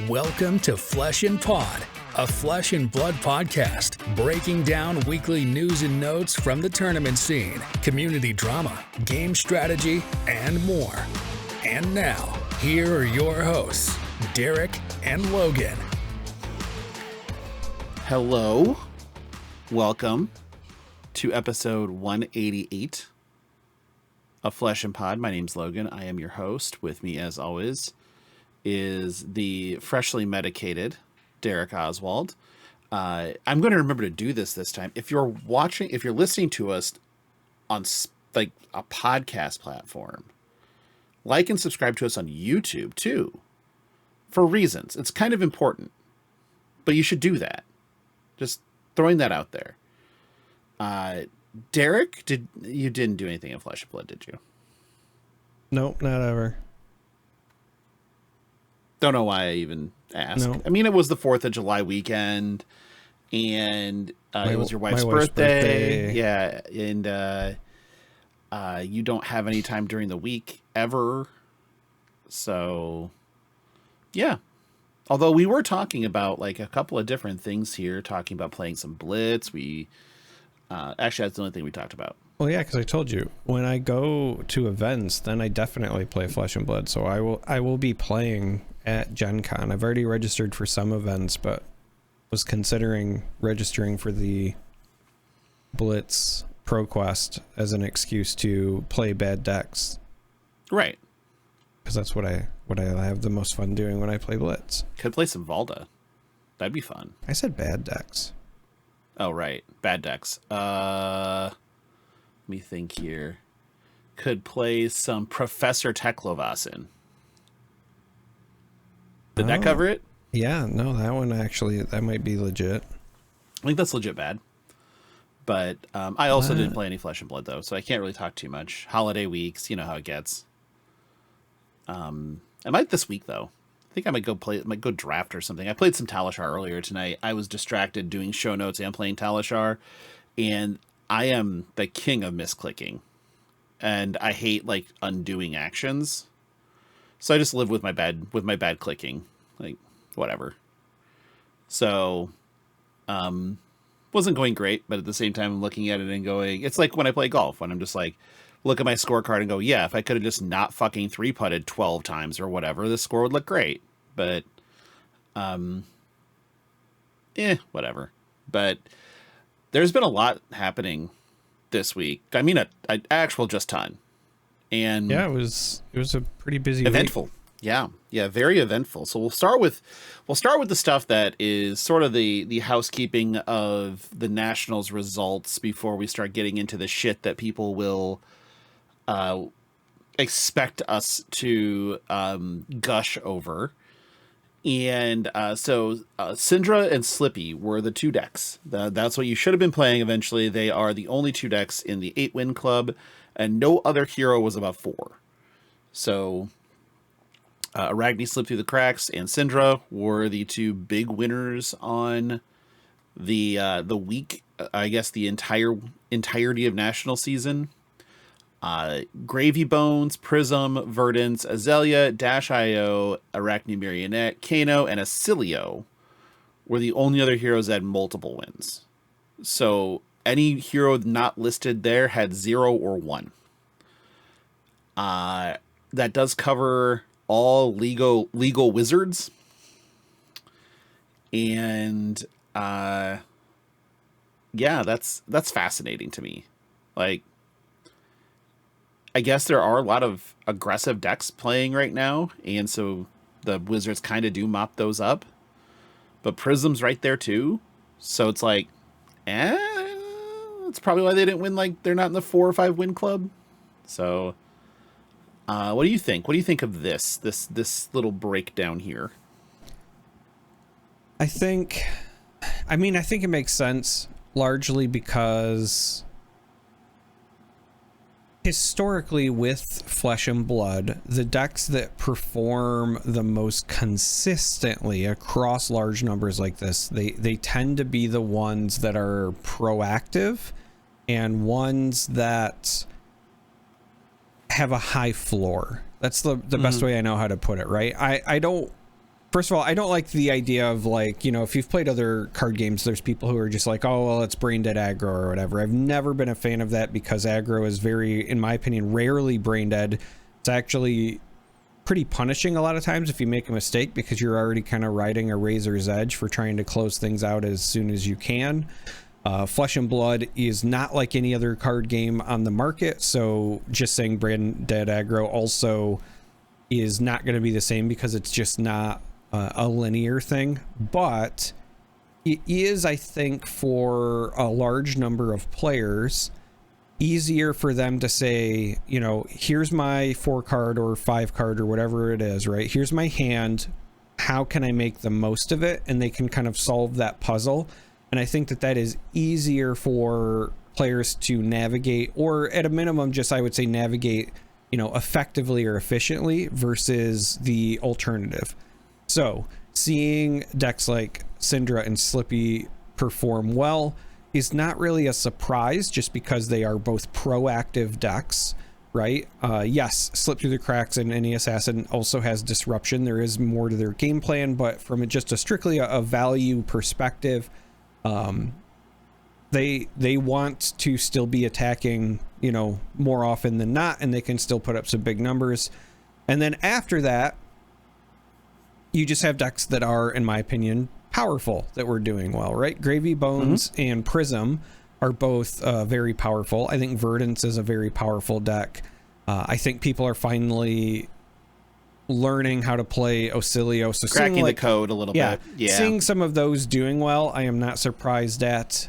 Welcome to Flesh and Pod, a flesh and blood podcast, breaking down weekly news and notes from the tournament scene, community drama, game strategy, and more. And now, here are your hosts, Darick and Logan. Hello, welcome to episode 188 of Flesh and Pod. My name's Logan. I am your host. With me, as always, is the freshly medicated Darick Oswald. I'm going to remember to do this time. If you're listening to us on like a podcast platform, like and subscribe to us on YouTube too, for reasons. It's kind of important, but you should do that. Just throwing that out there. Darick, you didn't do anything in Flesh and Blood, did you? Nope, not ever. Don't know why I even asked. No. I mean, it was the 4th of July weekend, and it was your wife's birthday. Yeah, and you don't have any time during the week ever. So, yeah. Although we were talking about like a couple of different things here, talking about playing some Blitz. We actually, that's the only thing we talked about. Well, yeah, because I told you when I go to events, then I definitely play Flesh and Blood. So I will be playing at Gen Con. I've already registered for some events, but was considering registering for the Blitz ProQuest as an excuse to play bad decks. Right. Because that's what I have the most fun doing when I play Blitz. Could play some Valda. That'd be fun. I said bad decks. Oh, right. Bad decks. Let me think here. Could play some Professor Teklovasin. Did that cover it? Yeah, no, that one actually, that might be legit. I think that's legit bad. But I also didn't play any Flesh and Blood, though, so I can't really talk too much. Holiday weeks, you know how it gets. I might this week, though. I think I might go draft or something. I played some Talishar earlier tonight. I was distracted doing show notes and playing Talishar, and I am the king of misclicking, and I hate like undoing actions. So I just live with my bad clicking, like whatever. So, wasn't going great, but at the same time, I'm looking at it and going, it's like when I play golf, when I'm just like, look at my scorecard and go, yeah, if I could have just not fucking 3-putted 12 times or whatever, the score would look great. But, whatever. But there's been a lot happening this week. I mean, an actual just ton. And yeah, it was a pretty busy eventful week. Yeah, very eventful. So we'll start with the stuff that is sort of the housekeeping of the Nationals results before we start getting into the shit that people will expect us to gush over. And so Syndra and Slippy were the two decks. That's what you should have been playing eventually. They are the only two decks in the 8-win club, and no other hero was above 4. So Arachne slipped through the cracks, and Syndra were the two big winners on the week. I guess the entirety of national season. Gravy Bones, Prism, Verdance, Azalea, Dash.io, Arachne Marionette, Kano, and Acilio were the only other heroes that had multiple wins. So any hero not listed there had 0 or 1. That does cover all legal wizards. And yeah, that's fascinating to me. Like, I guess there are a lot of aggressive decks playing right now, and so the Wizards kind of do mop those up. But Prism's right there too, so it's like, that's probably why they didn't win. Like, they're not in the 4 or 5 win club. So, what do you think? What do you think of this little breakdown here? I think it makes sense largely because historically with Flesh and Blood, the decks that perform the most consistently across large numbers like this, they tend to be the ones that are proactive and ones that have a high floor. That's the best way I know how to put it, right? I don't First of all, I don't like the idea of like, if you've played other card games, there's people who are just like, oh, well, it's brain dead aggro or whatever. I've never been a fan of that because aggro is very, in my opinion, rarely brain dead. It's actually pretty punishing a lot of times if you make a mistake because you're already kind of riding a razor's edge for trying to close things out as soon as you can. Flesh and Blood is not like any other card game on the market, so just saying brain dead aggro also is not going to be the same because it's just not a linear thing, but it is, I think, for a large number of players, easier for them to say, here's my 4 card or 5 card or whatever it is, right? Here's my hand. How can I make the most of it? And they can kind of solve that puzzle. And I think that is easier for players to navigate, or at a minimum, just I would say navigate, effectively or efficiently versus the alternative. So seeing decks like Syndra and Slippy perform well is not really a surprise just because they are both proactive decks, right? Yes, Slip Through the Cracks and any Assassin also has disruption. There is more to their game plan, but from just a strictly a value perspective, they want to still be attacking, more often than not, and they can still put up some big numbers. And then after that, you just have decks that are, in my opinion, powerful that we're doing well, right? Gravy Bones and Prism are both very powerful. I think Verdance is a very powerful deck. I think people are finally learning how to play Ocilio. So cracking the code a little bit. Yeah. Seeing some of those doing well, I am not surprised at.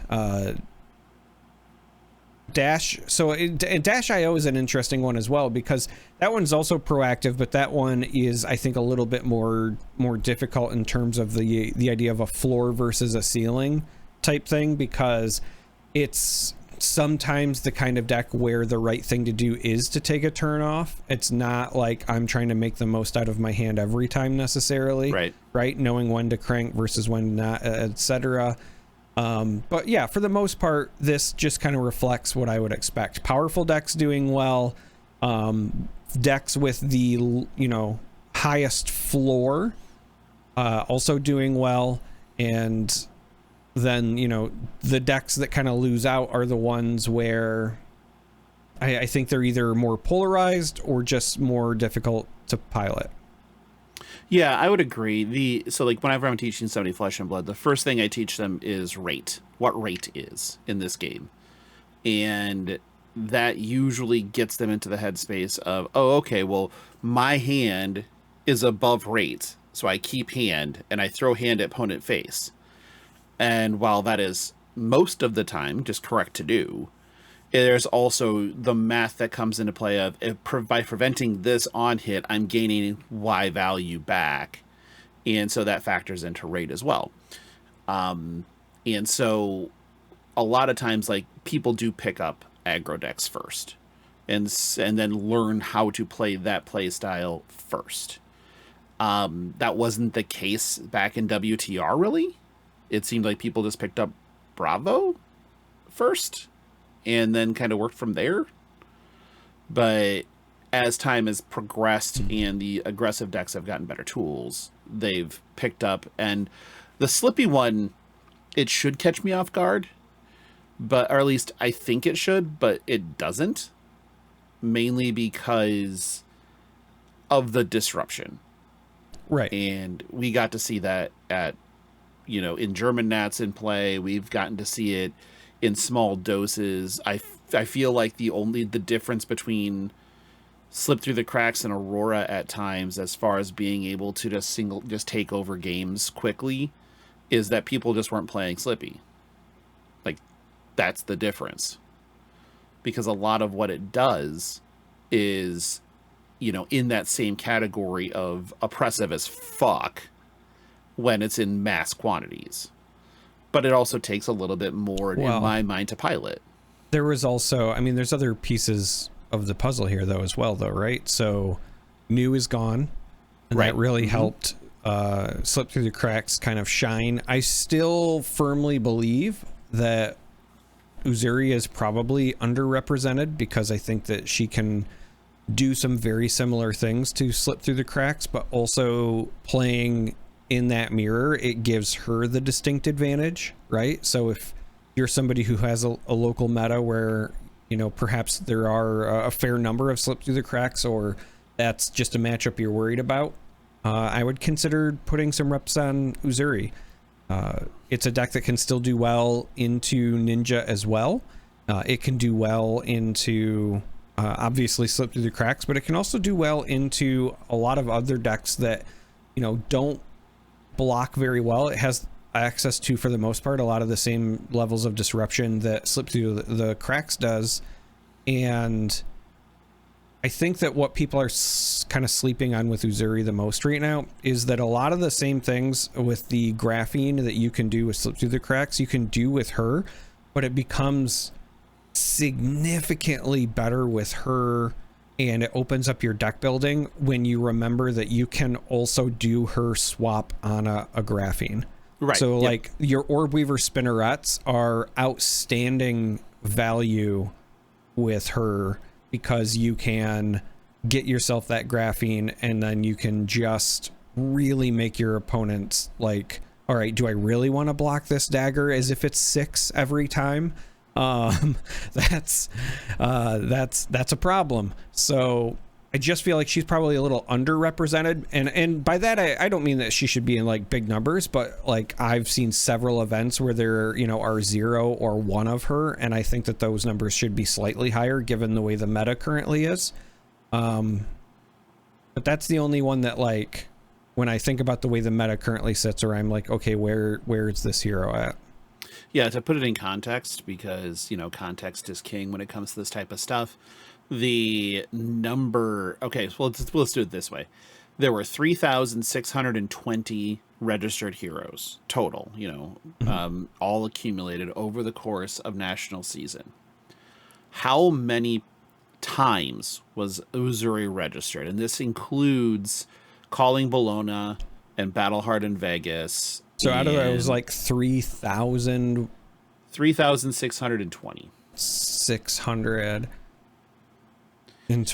Dash. So Dash IO is an interesting one as well because that one's also proactive, but that one is, I think, a little bit more difficult in terms of the idea of a floor versus a ceiling type thing, because it's sometimes the kind of deck where the right thing to do is to take a turn off. It's not like I'm trying to make the most out of my hand every time necessarily. Right. Knowing when to crank versus when not, etc. But yeah, for the most part, this just kind of reflects what I would expect. Powerful decks doing well, decks with the, highest floor, also doing well. And then, the decks that kind of lose out are the ones where I think they're either more polarized or just more difficult to pilot. Yeah, I would agree. So like whenever I'm teaching somebody Flesh and Blood, the first thing I teach them is rate. What rate is in this game. And that usually gets them into the headspace of, oh, okay, well, my hand is above rate. So I keep hand and I throw hand at opponent face. And while that is most of the time just correct to do, there's also the math that comes into play of by preventing this on hit, I'm gaining Y value back. And so that factors into rate as well. And so a lot of times, like, people do pick up aggro decks first and then learn how to play that play style first. That wasn't the case back in WTR, really. It seemed like people just picked up Bravo first and then kind of worked from there. But as time has progressed and the aggressive decks have gotten better tools, they've picked up. And the Slippy one, it should catch me off guard, or at least I think it should, but it doesn't. Mainly because of the disruption. Right. And we got to see that at, in German Nats in play. We've gotten to see it in small doses. I feel like the difference between Slip Through the Cracks and Aurora at times, as far as being able to just take over games quickly, is that people just weren't playing Slippy. Like, that's the difference. Because a lot of what it does is, in that same category of oppressive as fuck when it's in mass quantities. But it also takes a little bit more, in my mind, to pilot. There was also, there's other pieces of the puzzle here, though, as well, though, right? So, New is gone, and that really helped Slip Through the Cracks kind of shine. I still firmly believe that Uzuri is probably underrepresented because I think that she can do some very similar things to Slip Through the Cracks, but also playing in that mirror, it gives her the distinct advantage, right? So if you're somebody who has a local meta where, you know, perhaps there are a fair number of slip through the cracks, or that's just a matchup you're worried about, I would consider putting some reps on Uzuri. It's a deck that can still do well into Ninja as well. It can do well into obviously slip through the cracks, but it can also do well into a lot of other decks that, you know, don't block very well. It has access to, for the most part, a lot of the same levels of disruption that slip through the cracks does. And I think that what people are kind of sleeping on with Uzuri the most right now is that a lot of the same things with the graphene that you can do with slip through the cracks, you can do with her, but it becomes significantly better with her, and it opens up your deck building when you remember that you can also do her swap on a graphene. Right. So like your Orb Weaver spinnerets are outstanding value with her, because you can get yourself that graphene, and then you can just really make your opponents like, all right, do I really want to block this dagger as if it's 6 every time? That's a problem. So I just feel like she's probably a little underrepresented, and by that I don't mean that she should be in like big numbers, but like I've seen several events where there, you know, are 0 or 1 of her, and I think that those numbers should be slightly higher given the way the meta currently is. But that's the only one that, like, when I think about the way the meta currently sits, or I'm like, okay, where is this hero at? Yeah, to put it in context, because, you know, context is king when it comes to this type of stuff. The number, okay, so let's do it this way. There were 3,620 registered heroes total, you know, all accumulated over the course of national season. How many times was Uzuri registered? And this includes Calling Bologna and Battle Hardened Vegas. So out of that, it was like 3,000. 3,620. 620. It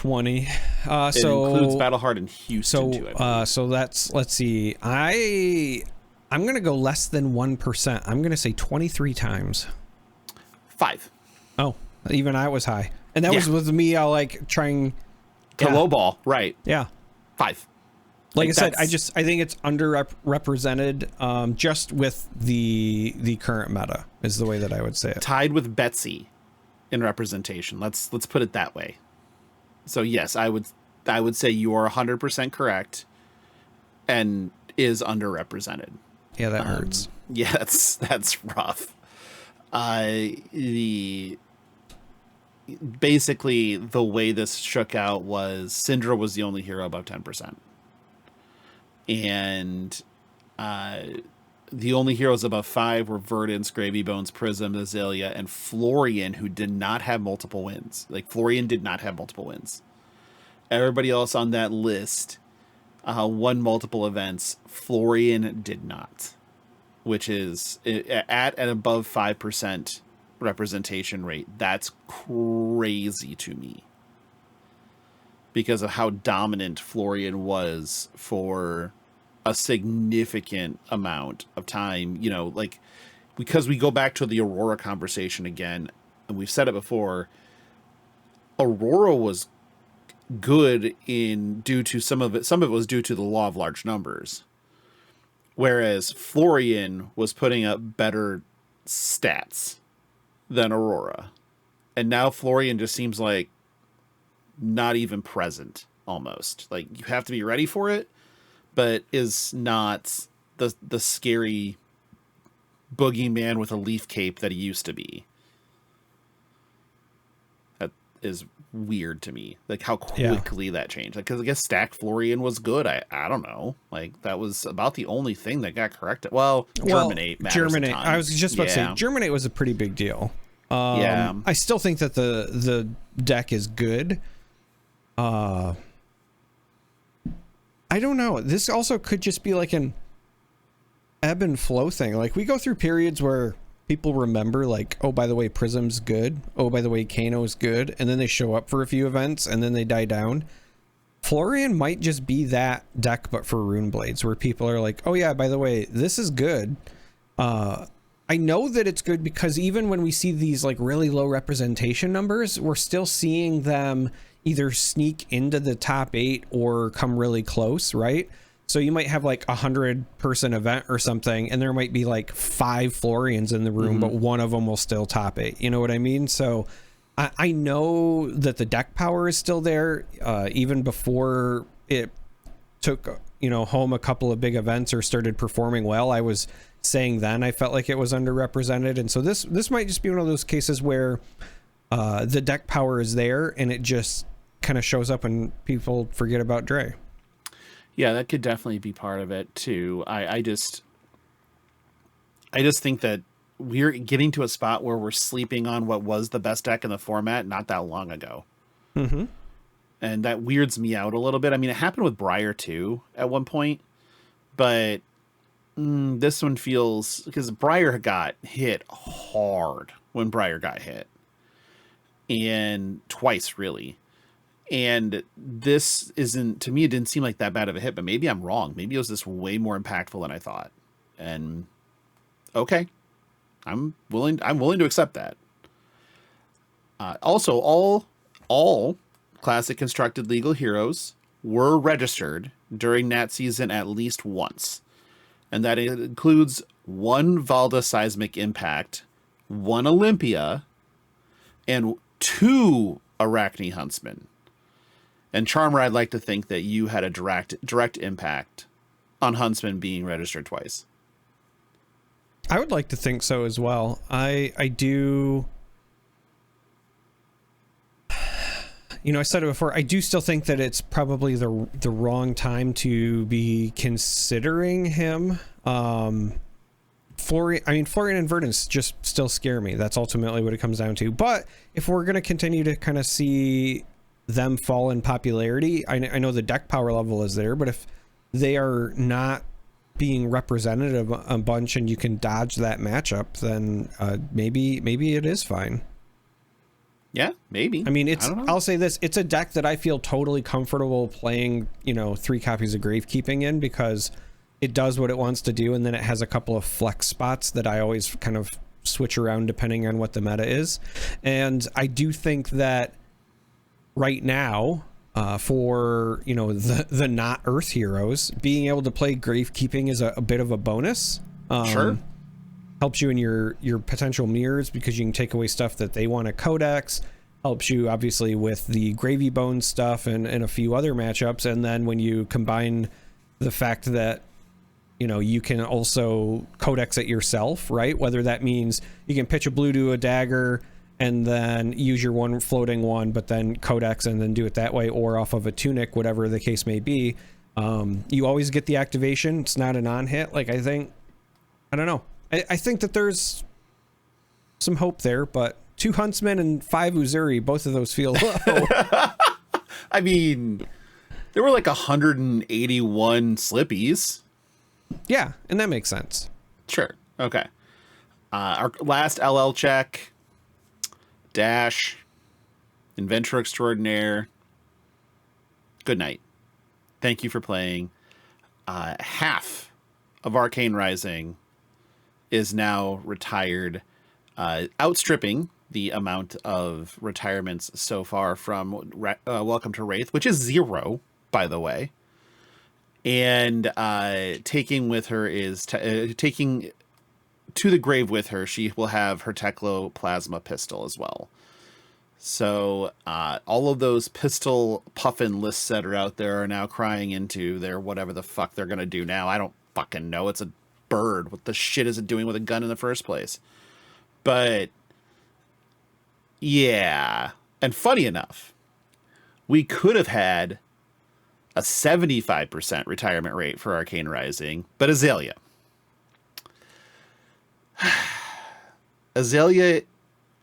So includes Battle Hardened Houston too. So that's, let's see. I'm gonna go less than 1%. I'm gonna say 23 times. 5. Oh, even I was high, and that was with me like trying to lowball, right? Yeah, 5. Like I said, I think it's underrepresented, just with the current meta is the way that I would say it. Tied with Betsy in representation. Let's put it that way. So yes, I would say you are 100% correct, and is underrepresented. Yeah, that hurts. Yeah, that's rough. Basically the way this shook out was Syndra was the only hero above 10%. And the only heroes above 5 were Verdance, Gravy Bones, Prism, Azalea, and Florian, who did not have multiple wins. Like, Florian did not have multiple wins. Everybody else on that list won multiple events. Florian did not, which is at an above 5% representation rate. That's crazy to me, because of how dominant Florian was for a significant amount of time. You know, like, because we go back to the Aurora conversation again, and we've said it before, Aurora was good due to some of it was due to the law of large numbers, whereas Florian was putting up better stats than Aurora. And now Florian just seems like not even present, almost. Like, you have to be ready for it, but is not the scary boogeyman with a leaf cape that he used to be. That is weird to me, like how quickly that changed. Like, because I guess Stack Florian was good. I don't know. Like, that was about the only thing that got corrected. Well, Germinate. I was just about to say Germinate was a pretty big deal. I still think that the deck is good. I don't know. This also could just be like an ebb and flow thing. Like, we go through periods where people remember, like, oh, by the way, Prism's good. Oh, by the way, Kano's good. And then they show up for a few events and then they die down. Florian might just be that deck, but for Rune Blades, where people are like, oh yeah, by the way, this is good. I know that it's good because even when we see these like really low representation numbers, we're still seeing them either sneak into the top 8 or come really close, right? So you might have like 100-person event or something, and there might be like 5 Florians in the room, but one of them will still top 8. You know what I mean? So I know that the deck power is still there, even before it took, home a couple of big events or started performing well. I was saying then I felt like it was underrepresented. And so this might just be one of those cases where the deck power is there and it just kind of shows up and people forget about Dre. Yeah, that could definitely be part of it too. I just think that we're getting to a spot where we're sleeping on what was the best deck in the format not that long ago. Mm-hmm. And that weirds me out a little bit. I mean, it happened with Briar too at one point, but this one feels, because Briar got hit hard when Briar got hit, and twice really. And this isn't, to me, it didn't seem like that bad of a hit, but maybe I'm wrong. Maybe it was just way more impactful than I thought. And okay, I'm willing to accept that. Also, all classic constructed legal heroes were registered during that season at least once. And that includes 1 Valda Seismic Impact, 1 Olympia, and 2 Arachne Huntsmen. And Charmer, I'd like to think that you had a direct impact on Huntsman being registered twice. I would like to think so as well. I do. I said it before, I do still think that it's probably the wrong time to be considering him. Florian and Verdance just still scare me. That's ultimately what it comes down to. But if we're going to continue to kind of see them fall in popularity, I know the deck power level is there, but if they are not being representative a bunch and you can dodge that matchup, then maybe it is fine. Yeah, maybe. I mean, I'll say this, it's a deck that I feel totally comfortable playing, 3 copies of Gravekeeping in, because it does what it wants to do, and then it has a couple of flex spots that I always kind of switch around depending on what the meta is. And I do think that right now, for the not Earth heroes, being able to play Gravekeeping is a bit of a bonus. Sure. Helps you in your potential mirrors because you can take away stuff that they want to codex. Helps you obviously with the Gravy Bone stuff and a few other matchups. And then when you combine the fact that you can also codex it yourself, right? Whether that means you can pitch a blue to a dagger and then use your 1 floating one, but then codex and then do it that way, or off of a tunic, whatever the case may be. You always get the activation. It's not a non-hit. Like, I don't know. I think that there's some hope there, but 2 Huntsmen and 5 Uzuri, both of those feel low. I mean, there were like 181 Slippies. Yeah, and that makes sense. Sure. Okay. Our last LL check. Dash. Inventor Extraordinaire. Good night. Thank you for playing. Half of Arcane Rising is now retired, outstripping the amount of retirements so far from Welcome to Wraith, which is 0, by the way. And taking with her is taking to the grave with her. She will have her Teklo plasma pistol as well. So all of those pistol puffin lists that are out there are now crying into their whatever the fuck they're gonna do now. I don't fucking know. It's a bird. What the shit is it doing with a gun in the first place? But yeah. And funny enough, we could have had a 75% retirement rate for Arcane Rising, but Azalea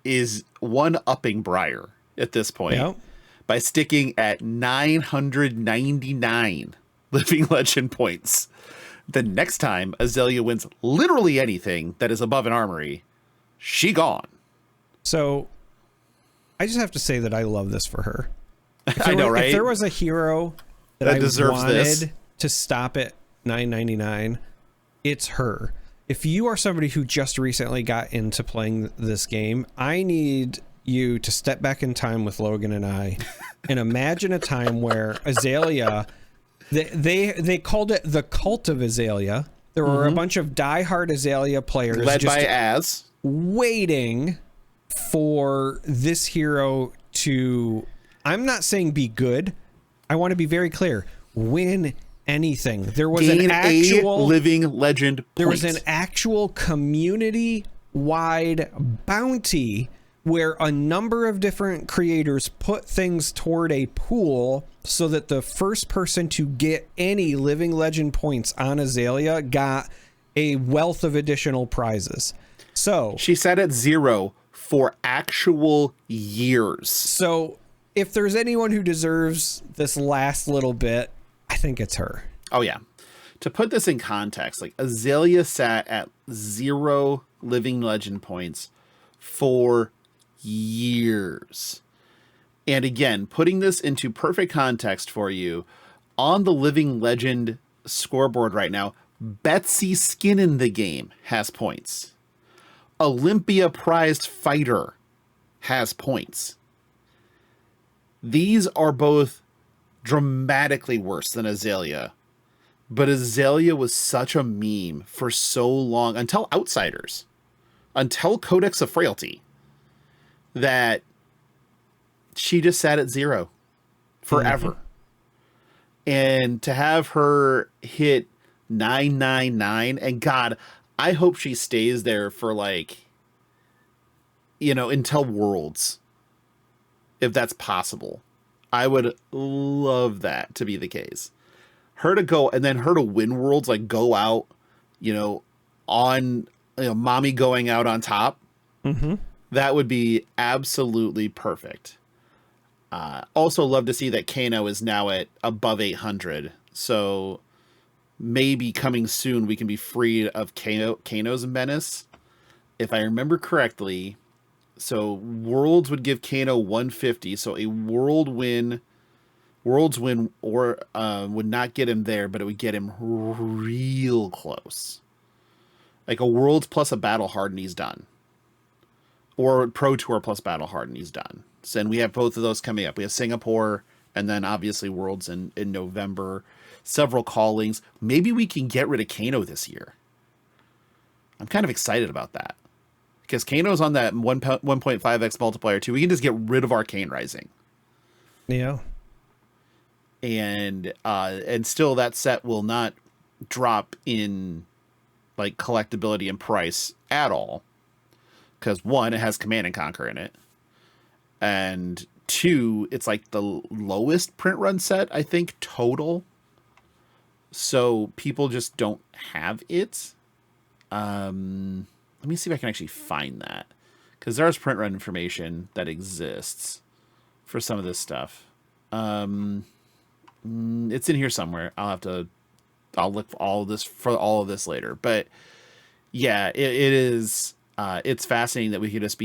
is one-upping Briar at this point by sticking at 999 living legend points. The next time Azalea wins literally anything that is above an armory, she gone. So I just have to say that I love this for her. I know, right? If there was a hero that I deserves wanted this to stop at $9.99, it's her. If you are somebody who just recently got into playing this game, I need you to step back in time with Logan and I and imagine a time where Azalea, they called it the cult of Azalea. There were a bunch of diehard Azalea players led just by Az, waiting for this hero to, I'm not saying be good. I want to be very clear. Win anything. There was gain an actual a living legend there point. was an actual community wide bounty where a number of different creators put things toward a pool so that the first person to get any living legend points on Azalea got a wealth of additional prizes. So she sat at 0 for actual years. So if there's anyone who deserves this last little bit, I think it's her. Oh yeah. To put this in context, like Azalea sat at 0 living legend points for years. And again, putting this into perfect context for you, on the living legend scoreboard right now, Betsy Skin in the game has points. Olympia prized fighter has points. These are both dramatically worse than Azalea, but Azalea was such a meme for so long, until Outsiders, until Codex of Frailty, that she just sat at 0 forever. And to have her hit 999, and God, I hope she stays there for like, until Worlds, if that's possible. I would love that to be the case. Her to go, and then her to win Worlds, like go out, on, mommy going out on top. That would be absolutely perfect. Also love to see that Kano is now at above 800. So maybe coming soon, we can be freed of Kano's menace. If I remember correctly, so Worlds would give Kano 150. So a Worlds win or would not get him there, but it would get him real close. Like a Worlds plus a Battle Harden, he's done. Or Pro Tour plus Battle Harden, he's done. So, and we have both of those coming up. We have Singapore, and then obviously Worlds in November. Several callings. Maybe we can get rid of Kano this year. I'm kind of excited about that. Because Kano's on that 1.5x multiplier too. We can just get rid of Arcane Rising. Yeah. And still that set will not drop in like collectability and price at all. Because 1, it has Command and Conquer in it. And 2, it's like the lowest print run set, I think, total. So people just don't have it. Let me see if I can actually find that. Because there's print run information that exists for some of this stuff. It's in here somewhere. I'll look for all of this later. But yeah, it is. It's fascinating that we could just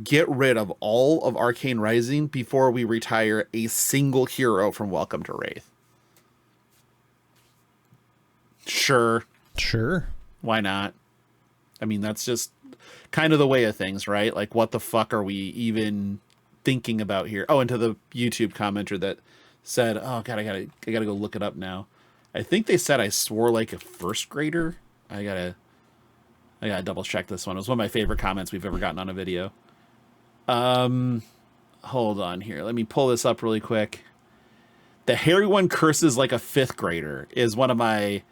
get rid of all of Arcane Rising before we retire a single hero from Welcome to Wraith. Sure. Why not? I mean, that's just kind of the way of things, right? Like, what the fuck are we even thinking about here? Oh, and to the YouTube commenter that said, oh God, I gotta go look it up now. I think they said I swore like a first grader. I gotta double check this one. It was one of my favorite comments we've ever gotten on a video. Hold on here. Let me pull this up really quick. The hairy one curses like a 5th grader is one of my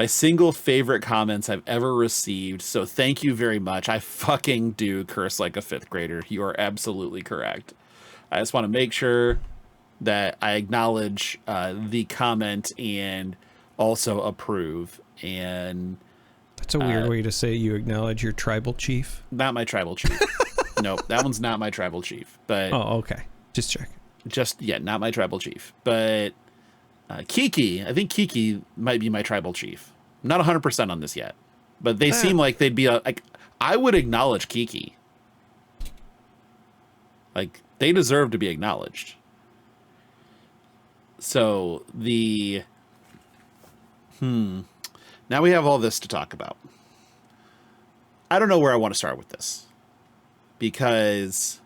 single favorite comments I've ever received. So thank you very much. I fucking do curse like a 5th grader. You are absolutely correct. I just want to make sure that I acknowledge the comment and also approve. And that's a weird way to say you acknowledge your tribal chief. Not my tribal chief. Nope, that one's not my tribal chief. But okay. Just check. Not my tribal chief. But Kiki, I think Kiki might be my tribal chief. I'm not 100% on this yet, but they seem like they'd be like, I would acknowledge Kiki. Like, they deserve to be acknowledged. So the now we have all this to talk about. I don't know where I want to start with this, because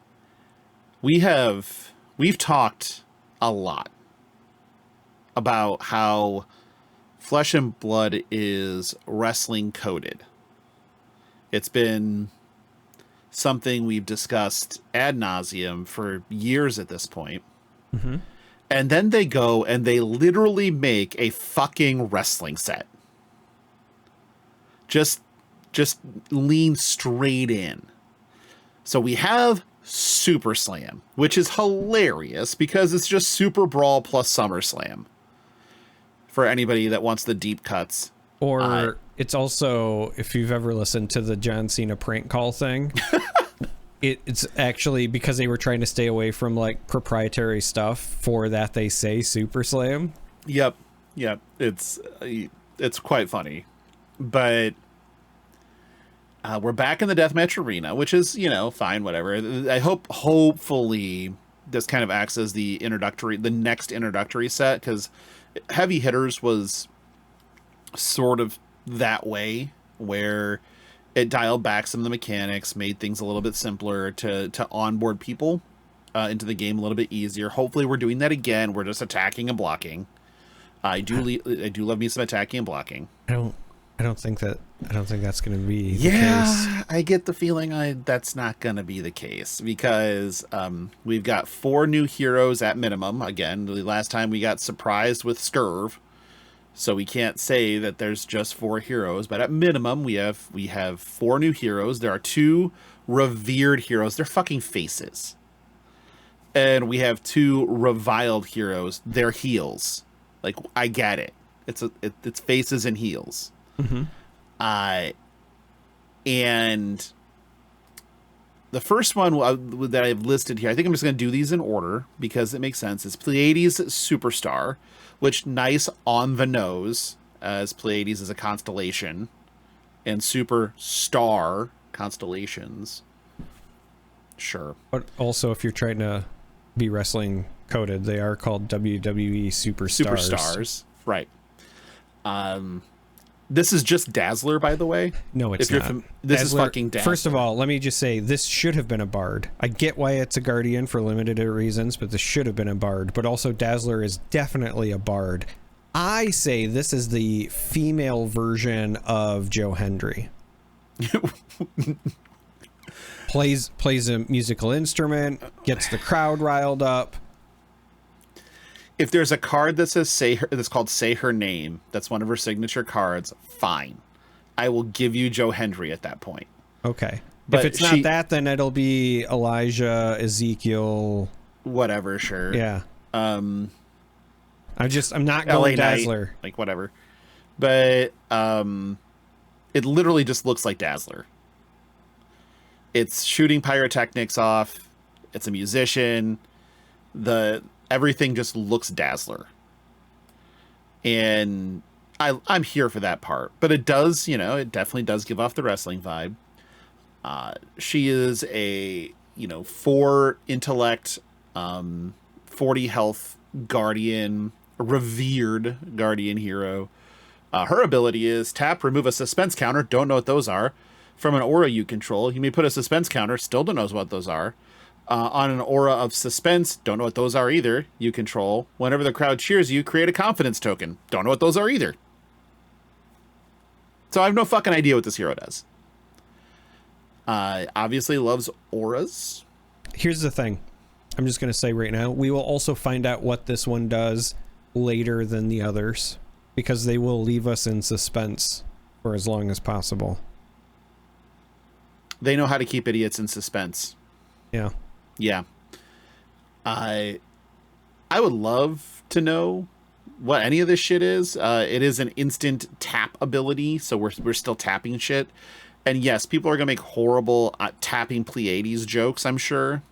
we've talked a lot about how Flesh and Blood is wrestling coded. It's been something we've discussed ad nauseum for years at this point. Mm-hmm. And then they go and they literally make a fucking wrestling set. Just lean straight in. So we have Super Slam, which is hilarious because it's just Super Brawl plus SummerSlam. For anybody that wants the deep cuts. Or it's also, if you've ever listened to the John Cena prank call thing, it's actually because they were trying to stay away from like proprietary stuff. For that, they say Super Slam. Yep. It's quite funny, but we're back in the deathmatch arena, which is, fine, whatever. I hopefully this kind of acts as the next introductory set, because Heavy Hitters was sort of that way, where it dialed back some of the mechanics, made things a little bit simpler to onboard people into the game a little bit easier. Hopefully we're doing that again. We're just attacking and blocking. I do love me some attacking and blocking. I don't think that's going to be the case. I get the feeling that's not going to be the case, because we've got 4 new heroes at minimum. Again, the last time we got surprised with Scurv, so we can't say that there's just 4 heroes, but at minimum we have 4 new heroes. There are 2 revered heroes. They're fucking faces. And we have 2 reviled heroes. They're heels. Like, I get it. It's faces and heels. Mm-hmm. And the first one that I've listed here, I think I'm just going to do these in order because it makes sense. It's Pleiades Superstar, which nice on the nose, as Pleiades is a constellation, and Superstar constellations. Sure. But also, if you're trying to be wrestling coded, they are called WWE Superstars. Superstars, right. This is just Dazzler, by the way. No, it's not. This is fucking Dazzler. First of all, let me just say, this should have been a bard. I get why it's a guardian for limited reasons, but this should have been a bard. But also, Dazzler is definitely a bard. I say this is the female version of Joe Hendry. plays a musical instrument, gets the crowd riled up. If there's a card that says that's called Say Her Name, that's one of her signature cards, fine. I will give you Joe Hendry at that point. Okay. But if it's not that, then it'll be Elijah, Ezekiel, whatever, sure. Yeah. I'm not LA going Dazzler. Knight, like whatever. But it literally just looks like Dazzler. It's shooting pyrotechnics off. It's a musician. Everything just looks Dazzler. And I'm here for that part. But it does, it definitely does give off the wrestling vibe. She is a, 4 intellect, 40 health guardian, revered guardian hero. Her ability is tap, remove a suspense counter. Don't know what those are. From an aura you control, you may put a suspense counter. Still don't know what those are. On an aura of suspense, don't know what those are either, you control. Whenever the crowd cheers you, create a confidence token. Don't know what those are either. So I have no fucking idea what this hero does. Obviously loves auras. Here's the thing. I'm just going to say right now, we will also find out what this one does later than the others, because they will leave us in suspense for as long as possible. They know how to keep idiots in suspense. Yeah. Yeah. I would love to know what any of this shit is. It is an instant tap ability, so we're still tapping shit. And yes, people are going to make horrible tapping Pleiades jokes, I'm sure.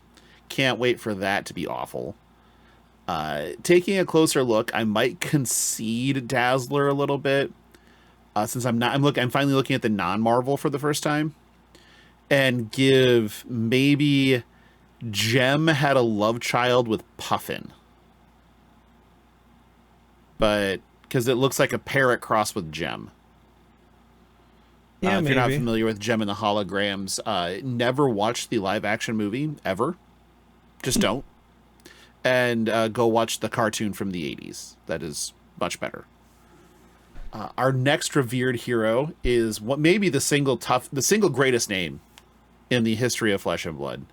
Can't wait for that to be awful. Taking a closer look, I might concede Dazzler a little bit. Since I'm finally looking at the non-Marvel for the first time. And give maybe Gem had a love child with Puffin. but because it looks like a parrot crossed with Gem. Yeah, if maybe. you're not familiar with Gem and the Holograms, never watch the live action movie ever. Just don't. And go watch the cartoon from the 80s. That is much better. Our next revered hero is what may be the single greatest name in the history of Flesh and Blood.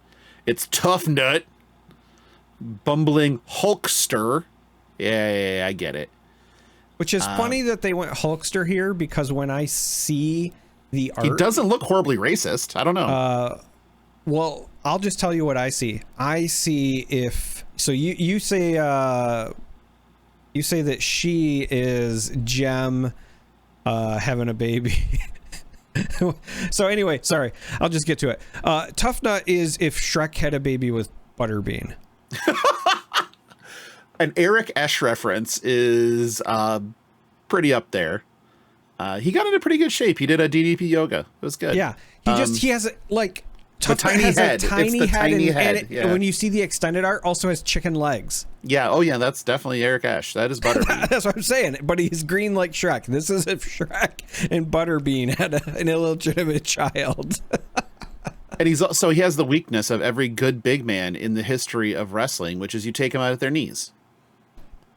It's Tough Nut, Bumbling Hulkster. Yeah, I get it. Which is funny that they went Hulkster here, because when I see the art, he doesn't look horribly racist. I don't know. Well, I'll just tell you what I see. I see you say that she is Gem having a baby. So anyway, sorry, I'll just get to it. Tough Nut is if Shrek had a baby with Butterbean. An Eric Esch reference is pretty up there. He got into pretty good shape. He did a DDP yoga. It was good. Yeah, he has like Tough tiny has head. a tiny It's the head, tiny and head, it, yeah. when you see the extended art, also has chicken legs. Yeah. Oh yeah, that's definitely Eric Esch. That is Butterbean. That's what I'm saying. But he's green like Shrek. This is if Shrek and Butterbean had an illegitimate child. And he has the weakness of every good big man in the history of wrestling, which is you take them out at their knees.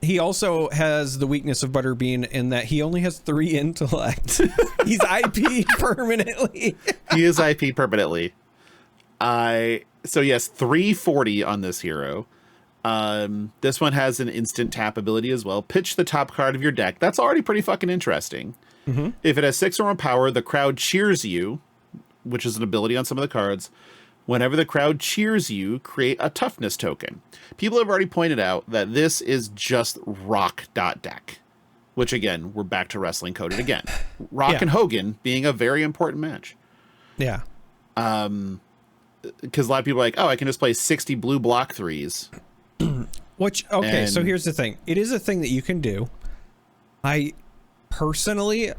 He also has the weakness of Butterbean in that he only has 3 intellect. He's IP permanently. He is IP permanently. So yes, 340 on this hero. This one has an instant tap ability as well. Pitch the top card of your deck. That's already pretty fucking interesting. Mm-hmm. If it has 6 or more power, the crowd cheers you, which is an ability on some of the cards. Whenever the crowd cheers you, create a toughness token. People have already pointed out that this is just Rock.deck, which again, we're back to wrestling coded again. Rock and Hogan being a very important match. Yeah. Because a lot of people are like, oh, I can just play 60 blue block 3s. So here's the thing. It is a thing that you can do. I personally,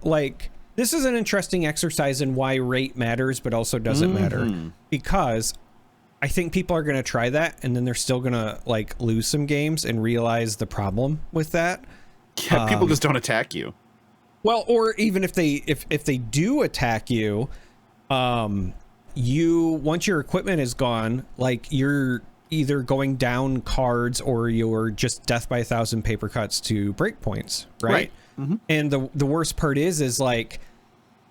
this is an interesting exercise in why rate matters, but also doesn't matter. Because I think people are going to try that, and then they're still going to, lose some games and realize the problem with that. Yeah, people just don't attack you. Well, or even if they do attack you, once your equipment is gone, you're either going down cards or you're just death by 1,000 paper cuts to breakpoints, right? Mm-hmm. And the worst part is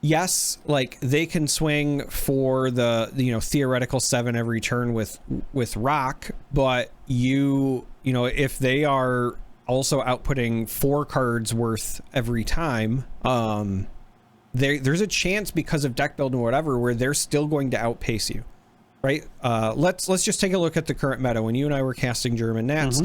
yes, they can swing for the theoretical 7 every turn with Rock, but if they are also outputting 4 cards worth every time, there's a chance because of deck build and whatever where they're still going to outpace you, right? Let's just take a look at the current meta. When you and I were casting German Nats,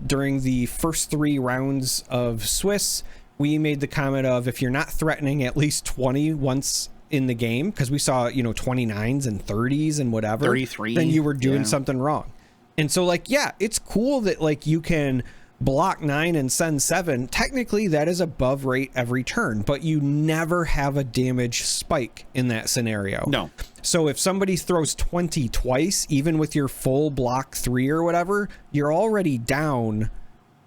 during the first 3 rounds of Swiss, we made the comment of, if you're not threatening at least 20 once in the game, because we saw 29s and 30s and whatever, 33, then you were doing something wrong. And so it's cool that you can block 9 and send 7. Technically that is above rate every turn, but you never have a damage spike in that scenario. No. So if somebody throws 20 twice, even with your full block 3 or whatever, you're already down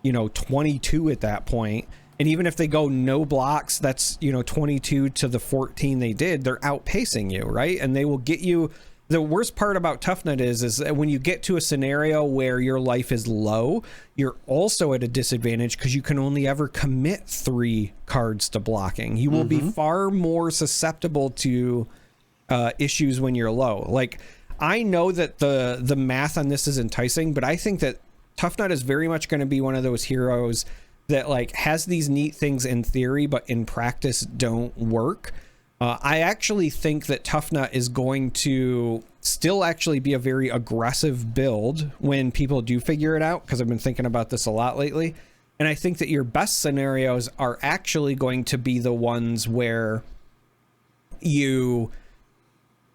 22 at that point. And even if they go no blocks, that's 22 to the 14 they did, they're outpacing you, right? And they will get you. The worst part about Tough Nut is that when you get to a scenario where your life is low, you're also at a disadvantage because you can only ever commit 3 cards to blocking. You will be far more susceptible to issues when you're low. I know that the math on this is enticing, but I think that Tough Nut is very much going to be one of those heroes that has these neat things in theory, but in practice don't work. I actually think that Tough Nut is going to still actually be a very aggressive build when people do figure it out, because I've been thinking about this a lot lately. And I think that your best scenarios are actually going to be the ones where you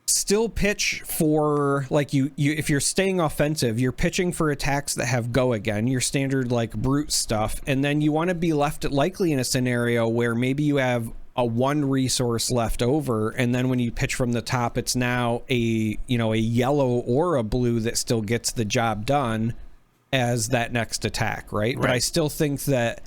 still pitch for you if you're staying offensive, you're pitching for attacks that have go again, your standard brute stuff, and then you want to be left likely in a scenario where maybe you have a 1 resource left over, and then when you pitch from the top, it's now a yellow or a blue that still gets the job done as that next attack, right? But I still think that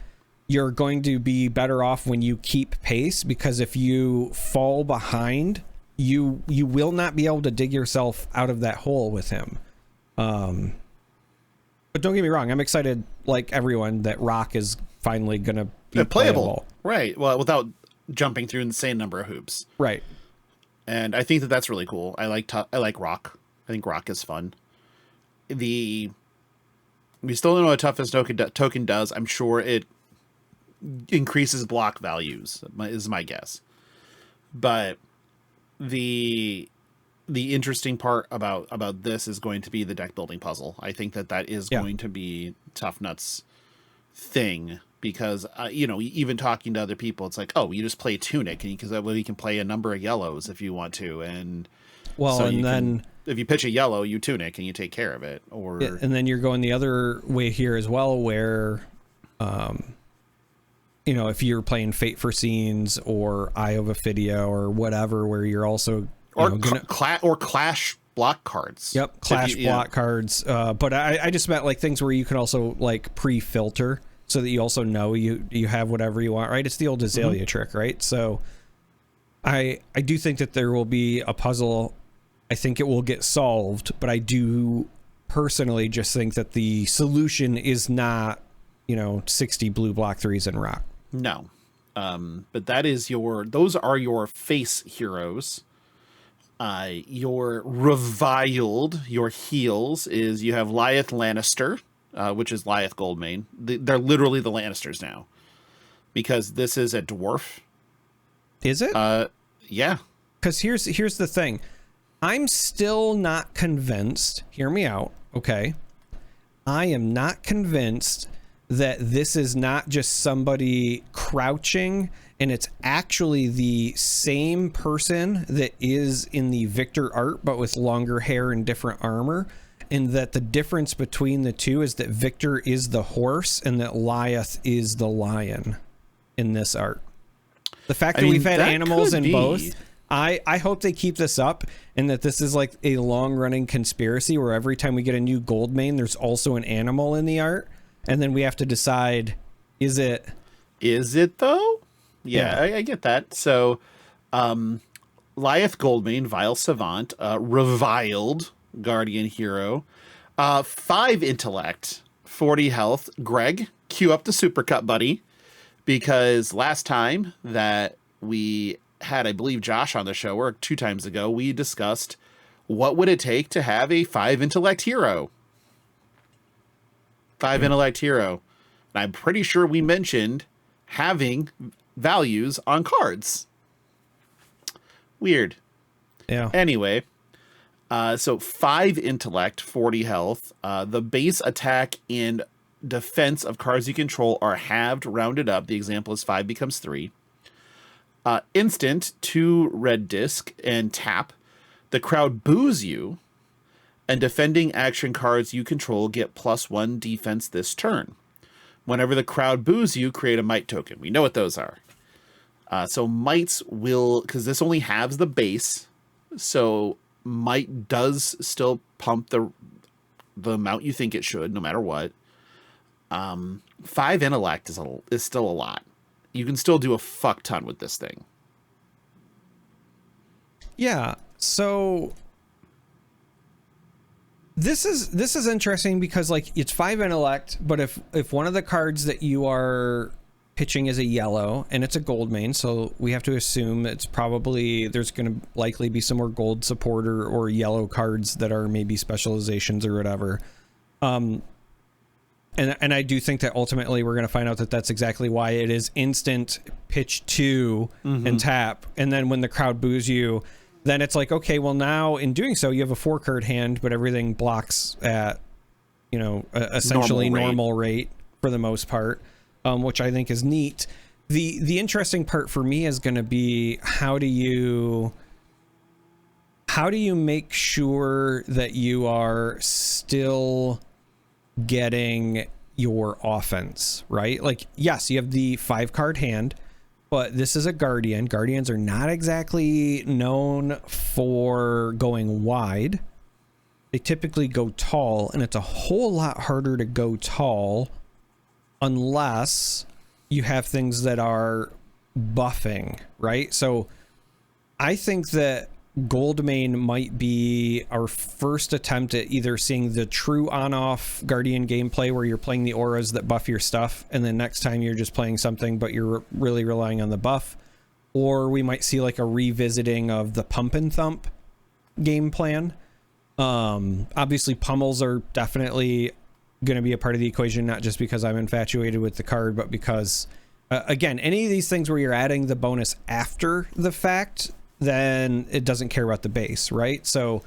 you're going to be better off when you keep pace, because if you fall behind, you will not be able to dig yourself out of that hole with him. But don't get me wrong, I'm excited, like everyone, that Rock is finally going to be playable. Right. Well, without jumping through an insane number of hoops. Right. And I think that that's really cool. I like Rock. I think Rock is fun. We still don't know what toughness token does. I'm sure it increases block values, is my guess. But the interesting part about this is going to be the deck building puzzle. I think that is going to be Tough Nuts' thing, because even talking to other people, it's like, oh, you just play Tunic, and because that way you can play a number of yellows if you want to, and if you pitch a yellow, you Tunic and you take care of it. Or and then you're going the other way here as well, where if you're playing Fate for Scenes or Eye of Ophidia or whatever, where you're also Clash block cards. Yep, Clash block cards. But I just meant like things where you can also like pre-filter, so that you also know you have whatever you want, right? It's the old Azalea trick, right? So I do think that there will be a puzzle. I think it will get solved, but I do personally just think that the solution is not 60 blue block 3s in Rock. No. But those are your face heroes. Your reviled, your heels is you have Lyeth Lannister, which is Lyeth Goldmane. They're literally the Lannisters now, because this is a dwarf. Is it? Yeah. Because here's the thing. I'm still not convinced. Hear me out, okay? I am not convinced that this is not just somebody crouching, and it's actually the same person that is in the Victor art, but with longer hair and different armor, and that the difference between the two is that Victor is the horse and that Lyeth is the lion in this art. The fact that we've had animals in both, I hope they keep this up, and that this is like a long-running conspiracy where every time we get a new Goldmane, there's also an animal in the art, and then we have to decide, is it though? Yeah. I get that. So, Lyeth Goldmane, Vile Savant, reviled Guardian Hero, 5 intellect, 40 health. Greg, cue up the supercut, buddy, because last time that we had, I believe, Josh on the show, or 2 times ago, we discussed what would it take to have a 5 intellect hero. 5 intellect hero. And I'm pretty sure we mentioned having values on cards. Weird. Yeah. Anyway, so 5 intellect, 40 health. The base attack and defense of cards you control are halved, rounded up. The example is 5 becomes 3. Instant, 2 red disc and tap. The crowd boos you, and defending action cards you control get +1 defense this turn. Whenever the crowd boos you, create a might token. We know what those are. So mights will, because this only halves the base, so might does still pump the amount you think it should, no matter what. 5 intellect is still a lot. You can still do a fuck ton with this thing. Yeah. So this is interesting, because like it's 5 intellect, but if one of the cards that you are pitching is a yellow and it's a Goldmane, so we have to assume it's probably there's going to likely be some more gold supporter or yellow cards that are maybe specializations or whatever. And I do think that ultimately we're going to find out that that's exactly why it is instant, pitch 2 and tap, and then when the crowd boos you, then it's like, okay, well now in doing so you have a 4-card hand, but everything blocks at essentially normal rate for the most part, which I think is neat. The interesting part for me is going to be how do you make sure that you are still getting your offense, right? Like, yes, you have the 5-card hand, but this is a Guardian. Guardians are not exactly known for going wide. They typically go tall, and it's a whole lot harder to go tall unless you have things that are buffing, right? So I think that Goldmane might be our first attempt at either seeing the true on-off Guardian gameplay where you're playing the auras that buff your stuff, and then next time you're just playing something but you're really relying on the buff, or we might see like a revisiting of the pump and thump game plan. Obviously pummels are definitely going to be a part of the equation, not just because I'm infatuated with the card, but because again, any of these things where you're adding the bonus after the fact, then it doesn't care about the base, right? So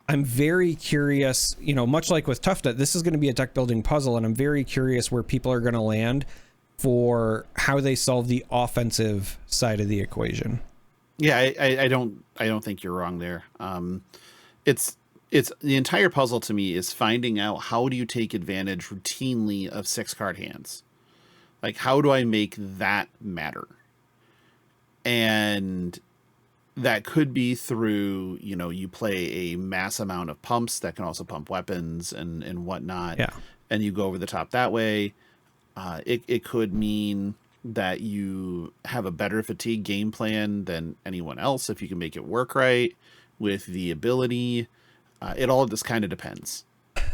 I'm very curious, you know, much like with Tough Nut, this is going to be a deck building puzzle, and I'm very curious where people are going to land for how they solve the offensive side of the equation. Yeah, I don't think you're wrong there. It's the entire puzzle to me is finding out how do you take advantage routinely of 6-card hands? Like, how do I make that matter? And that could be through, you know, you play a mass amount of pumps that can also pump weapons and whatnot. Yeah. And you go over the top that way. It could mean that you have a better fatigue game plan than anyone else if you can make it work right with the ability. It all just kind of depends.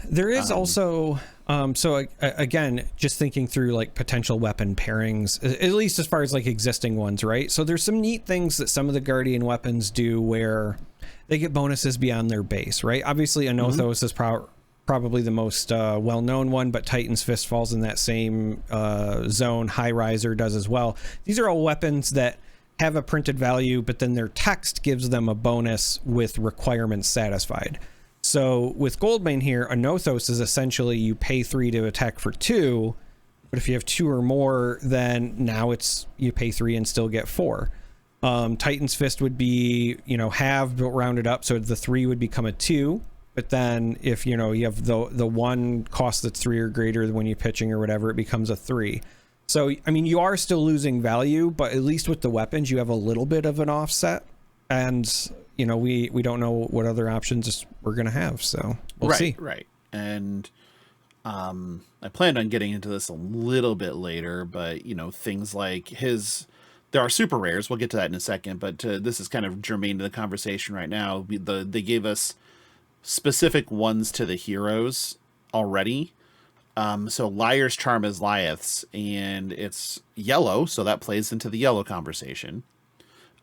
There is also, again, just thinking through like potential weapon pairings, at least as far as like existing ones, right? So there's some neat things that some of the Guardian weapons do where they get bonuses beyond their base, right? Obviously, Anothos is probably the most well-known one, but Titan's Fist falls in that same zone. High Riser does as well. These are all weapons that have a printed value, but then their text gives them a bonus with requirements satisfied. So with Goldmane here, Anothos is essentially you pay 3 to attack for 2, but if you have 2 or more, then now it's you pay 3 and still get 4. Titan's Fist would be, you know, halved but rounded up, so the 3 would become a 2. But then if, you know, you have the one cost that's 3 or greater when you're pitching or whatever, it becomes a 3. So, I mean, you are still losing value, but at least with the weapons, you have a little bit of an offset. And, you know, we don't know what other options we're going to have. So we'll see. Right. And I planned on getting into this a little bit later, but, you know, things like there are super rares. We'll get to that in a second, but this is kind of germane to the conversation right now. They gave us specific ones to the heroes already. So Liar's Charm is Liath's, and it's yellow, so that plays into the yellow conversation.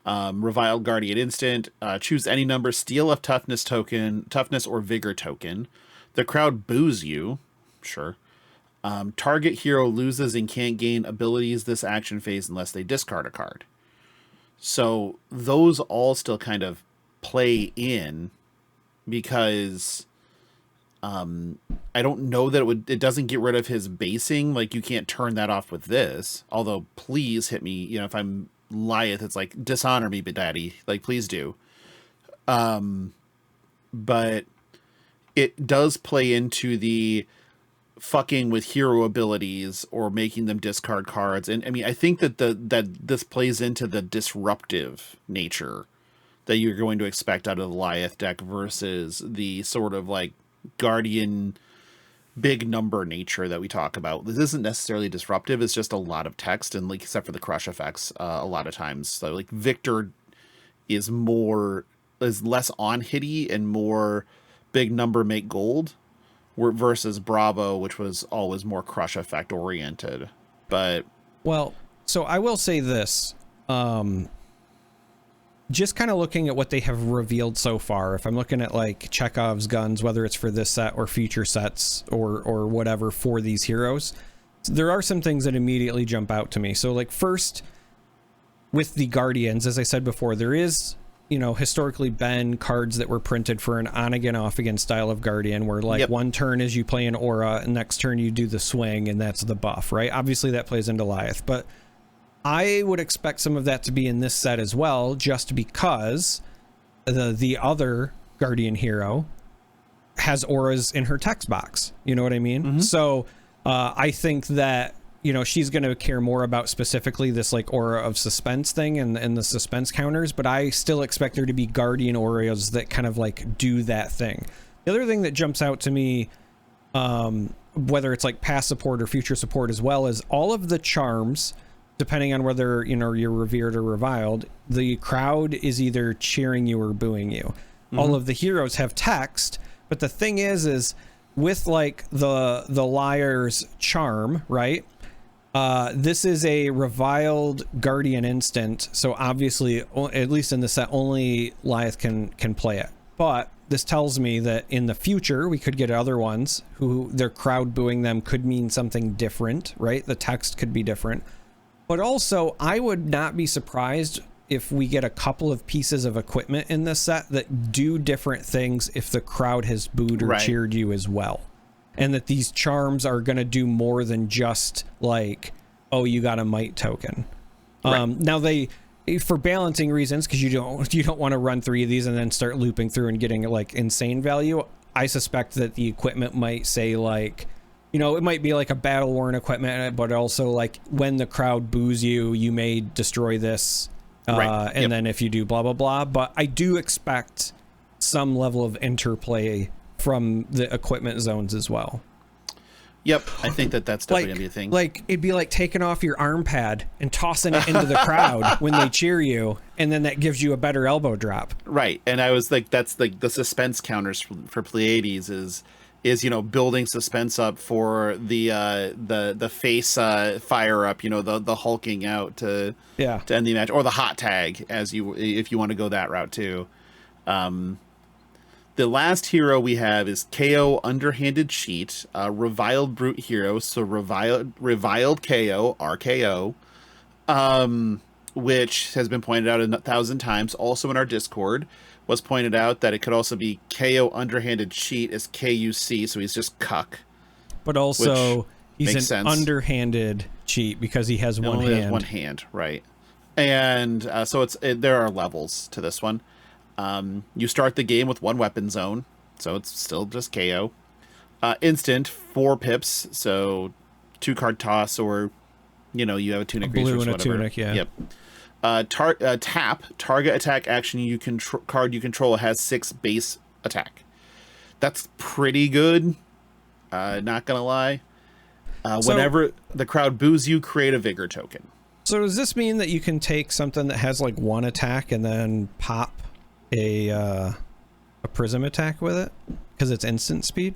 Reviled Guardian Instant, choose any number, steal a toughness or vigor token. The crowd boos you. Sure. Target hero loses and can't gain abilities this action phase unless they discard a card. So those all still kind of play in because I don't know that it doesn't get rid of his basing. Like, you can't turn that off with this. Although, please hit me. You know, if I'm Liath, it's like, dishonor me, but daddy. Like, please do. But it does play into the fucking with hero abilities or making them discard cards. And I mean, I think that that this plays into the disruptive nature that you're going to expect out of the Liath deck versus the sort of like Guardian big number nature that we talk about. This isn't necessarily disruptive. It's just a lot of text, and like, except for the crush effects, a lot of times. So like Victor is less on hitty and more big number make gold, versus Bravo, which was always more crush effect oriented. But well, so I will say this, just kind of looking at what they have revealed so far, if I'm looking at like Chekhov's guns, whether it's for this set or future sets or whatever for these heroes, there are some things that immediately jump out to me. So like, first, with the Guardians, as I said before, there is, you know, historically been cards that were printed for an on again, off again style of Guardian, where like one turn is you play an aura, and next turn you do the swing, and that's the buff, right? Obviously that plays into Liath, but I would expect some of that to be in this set as well, just because the other Guardian hero has auras in her text box. You know what I mean? Mm-hmm. So I think that, you know, she's going to care more about specifically this like aura of suspense thing and the suspense counters, but I still expect there to be Guardian auras that kind of like do that thing. The other thing that jumps out to me, whether it's like past support or future support as well, is all of the charms depending on whether, you know, you're revered or reviled, the crowd is either cheering you or booing you. All of the heroes have text, but the thing is with like the liar's charm, right? This is a reviled guardian instant, so obviously, at least in the set, only Lyeth can play it. But this tells me that in the future we could get other ones who their crowd booing them could mean something different, right? The text could be different. But also, I would not be surprised if we get a couple of pieces of equipment in this set that do different things if the crowd has booed or cheered you as well. And that these charms are going to do more than just like, oh, you got a might token. Now they, for balancing reasons, because you don't want to run 3 of these and then start looping through and getting like insane value. I suspect that the equipment might say like, you know, it might be like a battle worn equipment, but also like when the crowd boos you, you may destroy this. And then if you do blah, blah, blah. But I do expect some level of interplay from the equipment zones as well. Yep. I think that's definitely going to be a thing. Like it'd be like taking off your arm pad and tossing it into the crowd when they cheer you. And then that gives you a better elbow drop. Right. And I was like, that's like the suspense counters for Pleiades is, you know, building suspense up for the face fire up, you know, the hulking out to end the match, or the hot tag if you want to go that route too. The last hero we have is KO Underhanded Cheat, Reviled Brute Hero, so Reviled KO, RKO, which has been pointed out 1,000 times, also in our Discord. Was pointed out that it could also be KO Underhanded Cheat as KUC, so he's just cuck. But also, he's an underhanded cheat because he has one hand. Has one hand, right. And so there are levels to this one. You start the game with 1 weapon zone, so it's still just KO. Instant, 4 pips, so 2 card toss, or, you know, you have a tunic blue resource, and whatever. A tunic, yeah. Yep. Tap, target attack action card you control has 6 base attack. That's pretty good. Not gonna lie. Whenever the crowd boos you, create a vigor token. So does this mean that you can take something that has like 1 attack and then pop a prism attack with it because it's instant speed?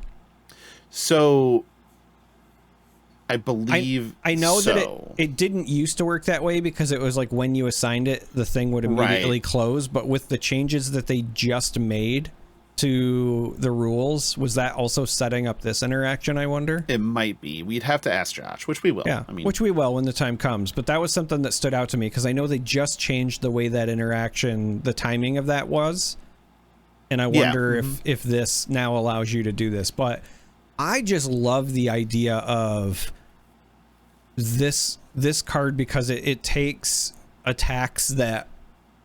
So I believe I know that it didn't used to work that way because it was like when you assigned it, the thing would immediately close. But with the changes that they just made to the rules, was that also setting up this interaction, I wonder? It might be. We'd have to ask Josh, which we will. Yeah, which we will when the time comes. But that was something that stood out to me because I know they just changed the way that interaction, the timing of that was. And I wonder if this now allows you to do this. But I just love the idea of this card because it takes attacks that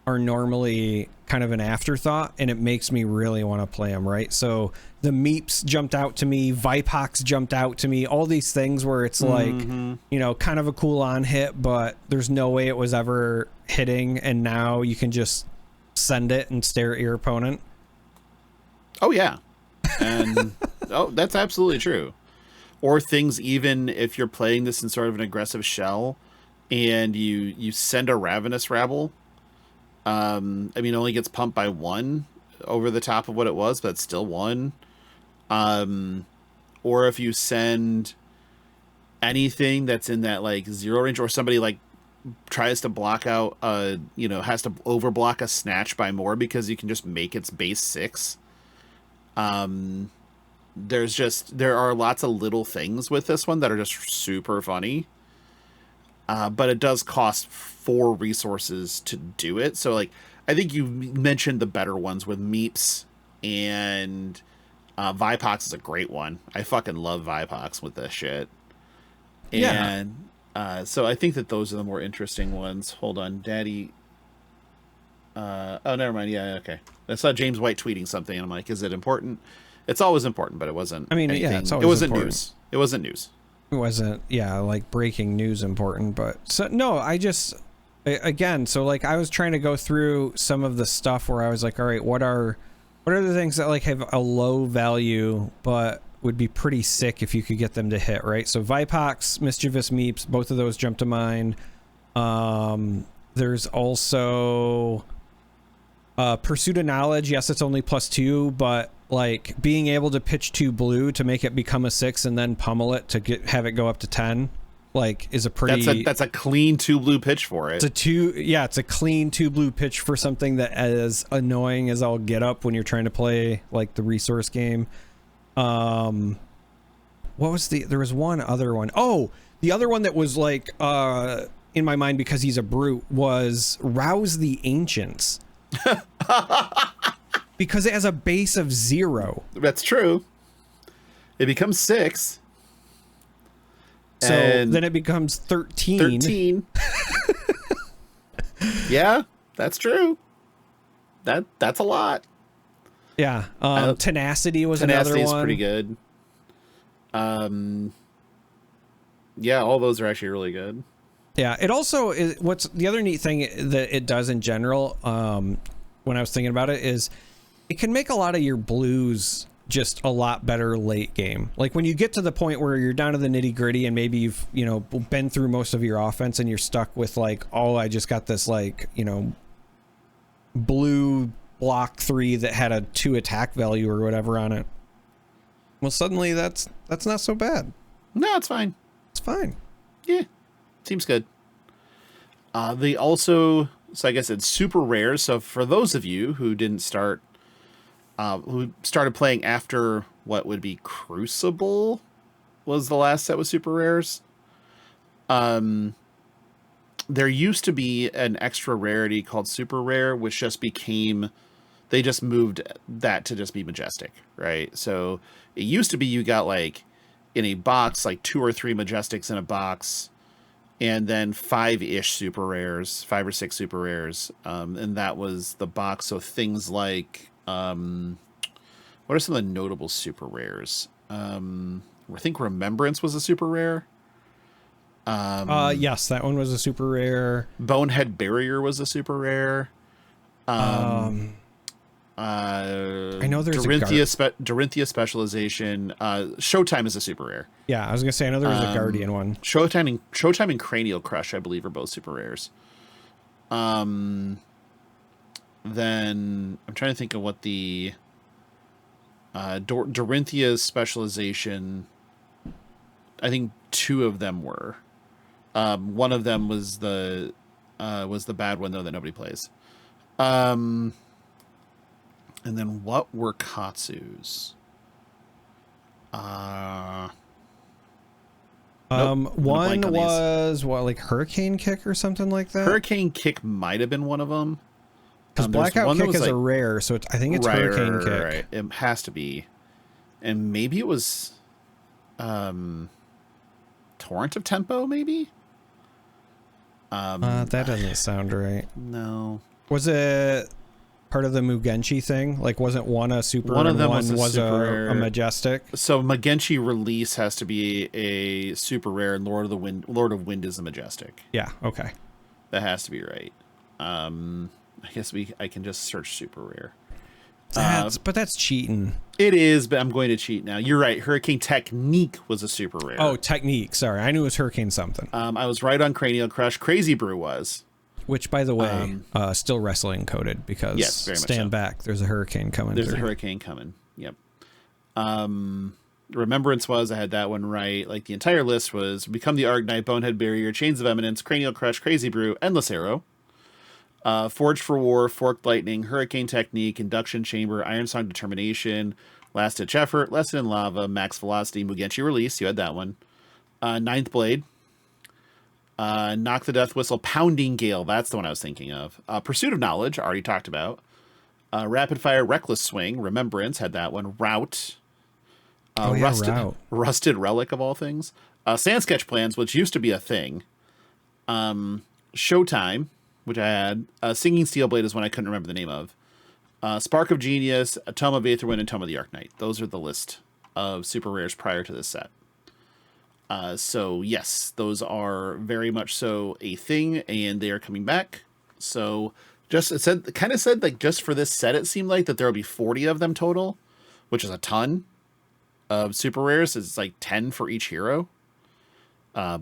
are normally kind of an afterthought and it makes me really want to play them, right? So the Meeps jumped out to me, Vipox jumped out to me, all these things where it's like, you know, kind of a cool on hit, but there's no way it was ever hitting, and now you can just send it and stare at your opponent. Oh yeah. And that's absolutely true. Or things, even if you're playing this in sort of an aggressive shell and you send a Ravenous Rabble, I mean, it only gets pumped by 1 over the top of what it was, but it's still 1. Or if you send anything that's in that like 0 range, or somebody like tries to block out, you know, has to overblock a snatch by more because you can just make its base 6. There are lots of little things with this one that are just super funny. But it does cost 4 resources to do it. So like, I think you mentioned the better ones with Meeps, and Vipox is a great one. I fucking love Vipox with this shit. And so I think that those are the more interesting ones. Hold on, Daddy. Oh, never mind. Yeah, okay. I saw James White tweeting something, and I'm like, is it important? It's always important, but it wasn't. I mean, anything. Yeah, it's always it wasn't important. news. It wasn't news. It wasn't, like breaking news important, but so no, I just, again, so like I was trying to go through some of the stuff where I was like, all right, what are the things that like have a low value but would be pretty sick if you could get them to hit, right? So Vipox, Mischievous Meeps, both of those jump to mind. There's also Pursuit of Knowledge. Yes, it's only +2, but like being able to pitch 2 blue to make it become a 6 and then pummel it to have it go up to 10, like, is a pretty. That's a clean 2 blue pitch for it. It's a clean 2 blue pitch for something that as annoying as I'll get up when you're trying to play like the resource game. What was there was one other one. Oh, the other one that was like in my mind because he's a brute was Rouse the Ancients. Because it has a base of 0. That's true. It becomes 6. So then it becomes 13. Yeah, that's true. That's a lot. Yeah. Tenacity was another one. Tenacity is pretty good. Yeah, all those are actually really good. Yeah, it also is. What's the other neat thing that it does in general, when I was thinking about it, is it can make a lot of your blues just a lot better late game. Like when you get to the point where you're down to the nitty gritty and maybe you've, been through most of your offense and you're stuck with like, oh, I just got this like, blue block 3 that had a 2 attack value or whatever on it. Well, suddenly that's not so bad. No, it's fine. It's fine. Yeah. Seems good. They also, so I guess it's super rare. So for those of you who didn't start, who started playing after what would be Crucible was the last set with super rares. There used to be an extra rarity called super rare, which just became, they just moved that to just be majestic, right? So it used to be you got like in a box, like 2 or 3 majestics in a box, and then 5-ish super rares, 5 or 6 super rares. And that was the box. So things like, what are some of the notable super rares? I think Remembrance was a super rare. Yes, that one was a super rare. Bonehead Barrier was a super rare. I know there's Dorinthia Specialization. Showtime is a super rare. Yeah, I was gonna say I know there was a Guardian one. Showtime and Cranial Crush, I believe, are both super rares. Then I'm trying to think of what the Dorinthia's Specialization. I think 2 of them were. One of them was the bad one though that nobody plays. And then what were Katsu's? One was what, like Hurricane Kick or something like that? Hurricane Kick might have been one of them. Because Blackout Kick is like, a rare, so I think it's Hurricane Kick. Right. It has to be. And maybe it was Torrent of Tempo, maybe? That doesn't sound right. No. Was it part of the Mugenshi thing? Like, wasn't one a super one of them was a majestic? So Mugenshi release has to be a super rare, and Lord of Wind is a majestic. Yeah, okay. That has to be right. I guess I can just search super rare. But that's cheating. It is, but I'm going to cheat now. You're right. Hurricane Technique was a super rare. Oh, Technique. Sorry, I knew it was Hurricane something. I was right on Cranial Crush. Crazy Brew was. Which, by the way, still wrestling coded because yes, very much stand so. back. There's a hurricane coming. There's a hurricane coming. Yep. Remembrance was, I had that one right. Like the entire list was Become the Argnite, Bonehead Barrier, Chains of Eminence, Cranial Crush, Crazy Brew, Endless Arrow, Forged for War, Forked Lightning, Hurricane Technique, Induction Chamber, Iron Song Determination, Last Ditch Effort, Lesson in Lava, Max Velocity, Mugenshi Release. You had that one. Ninth Blade. Knock the Death Whistle, Pounding Gale. That's the one I was thinking of. Pursuit of Knowledge, already talked about. Rapid Fire, Reckless Swing, Remembrance, had that one. Route. Rusted Relic, of all things. Sand Sketch Plans, which used to be a thing. Showtime, which I had. Singing Steel Blade is one I couldn't remember the name of. Spark of Genius, Tome of Aetherwind, and Tome of the Arknight. Those are the list of super rares prior to this set. So yes, those are very much so a thing, and they are coming back. So just kind of said like just for this set, it seemed like that there will be 40 of them total, which is a ton of super rares. It's like 10 for each hero. I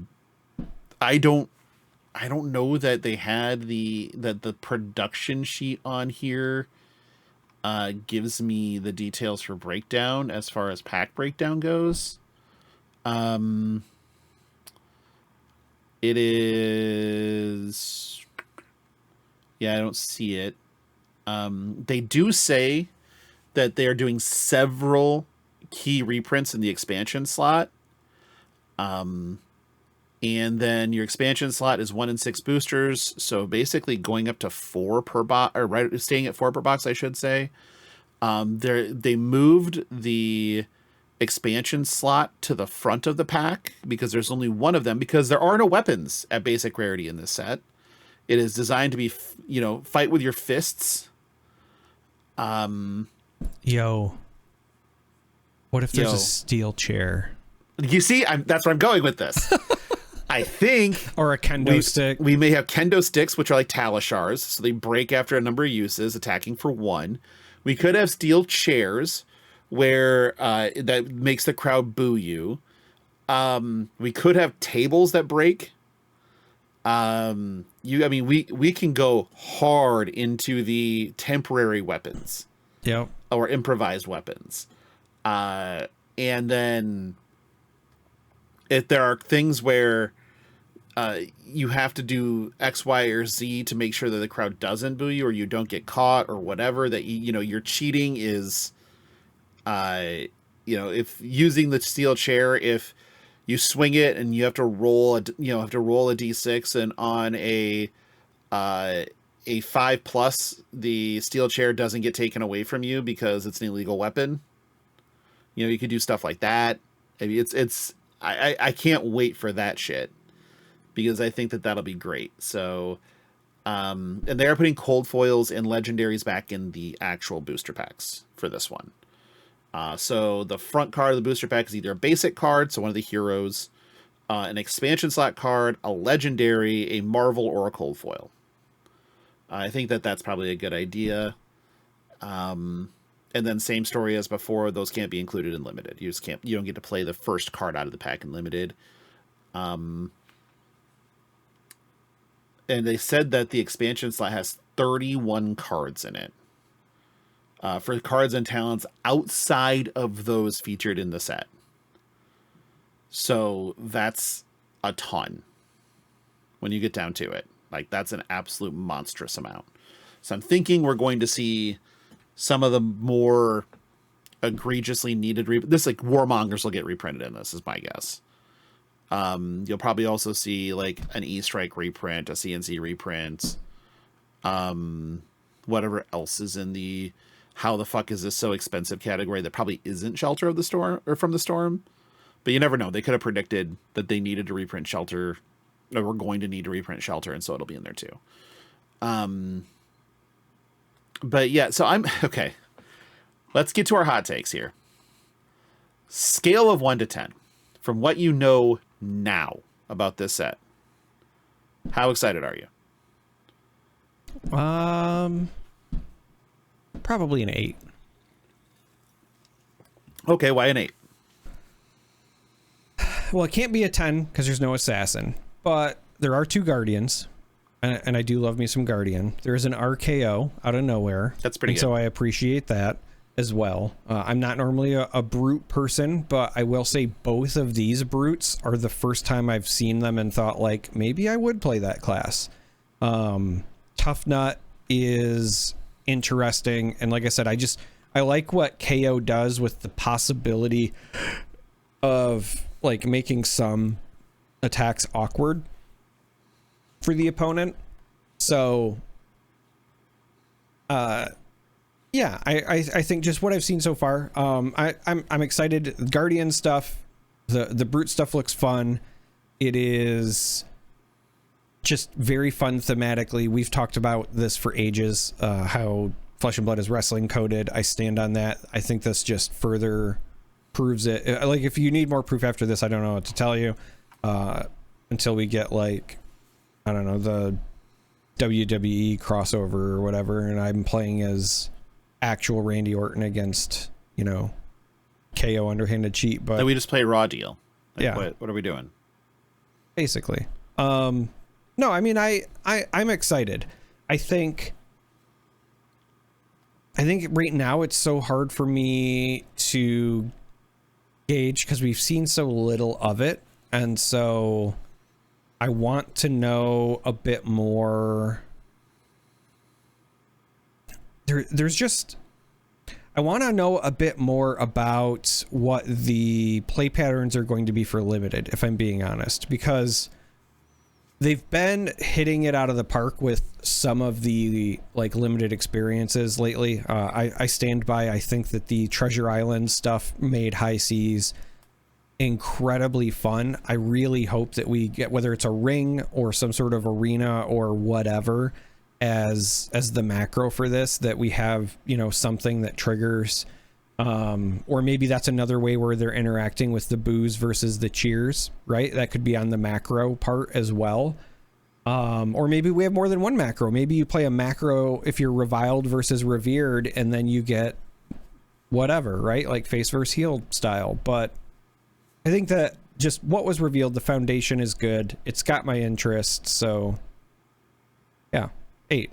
I don't know that they had the production sheet on here gives me the details for breakdown as far as pack breakdown goes. It is, yeah, I don't see it. They do say that they are doing several key reprints in the expansion slot. And then your expansion slot is 1 in 6 boosters. So basically going up to 4 per box, or right, staying at 4 per box, I should say. They moved the expansion slot to the front of the pack because there's only one of them, because there are no weapons at basic rarity in this set. It is designed to be, fight with your fists. What if there's a steel chair? You see, that's where I'm going with this. I think, or a kendo stick. We may have kendo sticks, which are like talishars, so they break after a number of uses, attacking for 1. We could have steel chairs, where that makes the crowd boo you. We could have tables that break. We can go hard into the temporary weapons. Yep. Or improvised weapons. And then if there are things where you have to do X, Y, or Z to make sure that the crowd doesn't boo you or you don't get caught or whatever, that your cheating is, if using the steel chair, if you swing it and you have to roll a D6, and on a 5+, the steel chair doesn't get taken away from you because it's an illegal weapon. You could do stuff like that. Maybe I can't wait for that shit, because I think that that'll be great. So, and they are putting cold foils and legendaries back in the actual booster packs for this one. So the front card of the booster pack is either a basic card, so one of the heroes, an expansion slot card, a legendary, a Marvel, or a cold foil. I think that that's probably a good idea. And then same story as before, those can't be included in limited. You don't get to play the first card out of the pack in limited. And they said that the expansion slot has 31 cards in it. For cards and talents outside of those featured in the set. So that's a ton when you get down to it. Like, that's an absolute monstrous amount. So I'm thinking we're going to see some of the more egregiously needed this, like, Warmongers will get reprinted in this, is my guess. You'll probably also see like an E-Strike reprint, a CNC reprint, whatever else is in the how the fuck is this so expensive category that probably isn't Shelter of the Storm or From the Storm. But you never know. They could have predicted that they needed to reprint Shelter, or we're going to need to reprint Shelter, and so it'll be in there too. But yeah, so I'm okay. Let's get to our hot takes here. Scale of 1 to 10 from what you know now about this set. How excited are you? Probably an 8. Okay, why an 8? Well, it can't be a 10 because there's no assassin, but there are 2 guardians, and I do love me some guardian. There is an RKO out of nowhere. That's pretty good. So I appreciate that as well. I'm not normally a brute person, but I will say both of these brutes are the first time I've seen them and thought, like, maybe I would play that class. Tough Nut is interesting, and like I said, I like what KO does with the possibility of like making some attacks awkward for the opponent. So yeah, I think just what I've seen so far, I'm excited. Guardian stuff, the brute stuff looks fun. It is just very fun thematically. We've talked about this for ages, how Flesh and Blood is wrestling coded. I stand on that. I think this just further proves it. Like, if you need more proof after this, I don't know what to tell you, until we get, like, I don't know, the WWE crossover or whatever, and I'm playing as actual Randy Orton against, KO underhanded cheat. But we just play Raw deal. Like, yeah, what are we doing? Basically. No, I mean, I'm excited. I think right now it's so hard for me to gauge because we've seen so little of it. And so I want to know a bit more. I want to know a bit more about what the play patterns are going to be for limited, if I'm being honest, because they've been hitting it out of the park with some of the like limited experiences lately. I stand by. I think that the Treasure Island stuff made High Seas incredibly fun. I really hope that we get, whether it's a ring or some sort of arena or whatever, as the macro for this, that we have, you know, something that triggers, or maybe that's another way where they're interacting with the boos versus the cheers, right? That could be on the macro part as well. Or maybe we have more than one macro. Maybe you play a macro if you're reviled versus revered, and then you get whatever, right? Like face versus heel style. But I think that just what was revealed, the foundation is good. It's got my interest. So yeah, 8.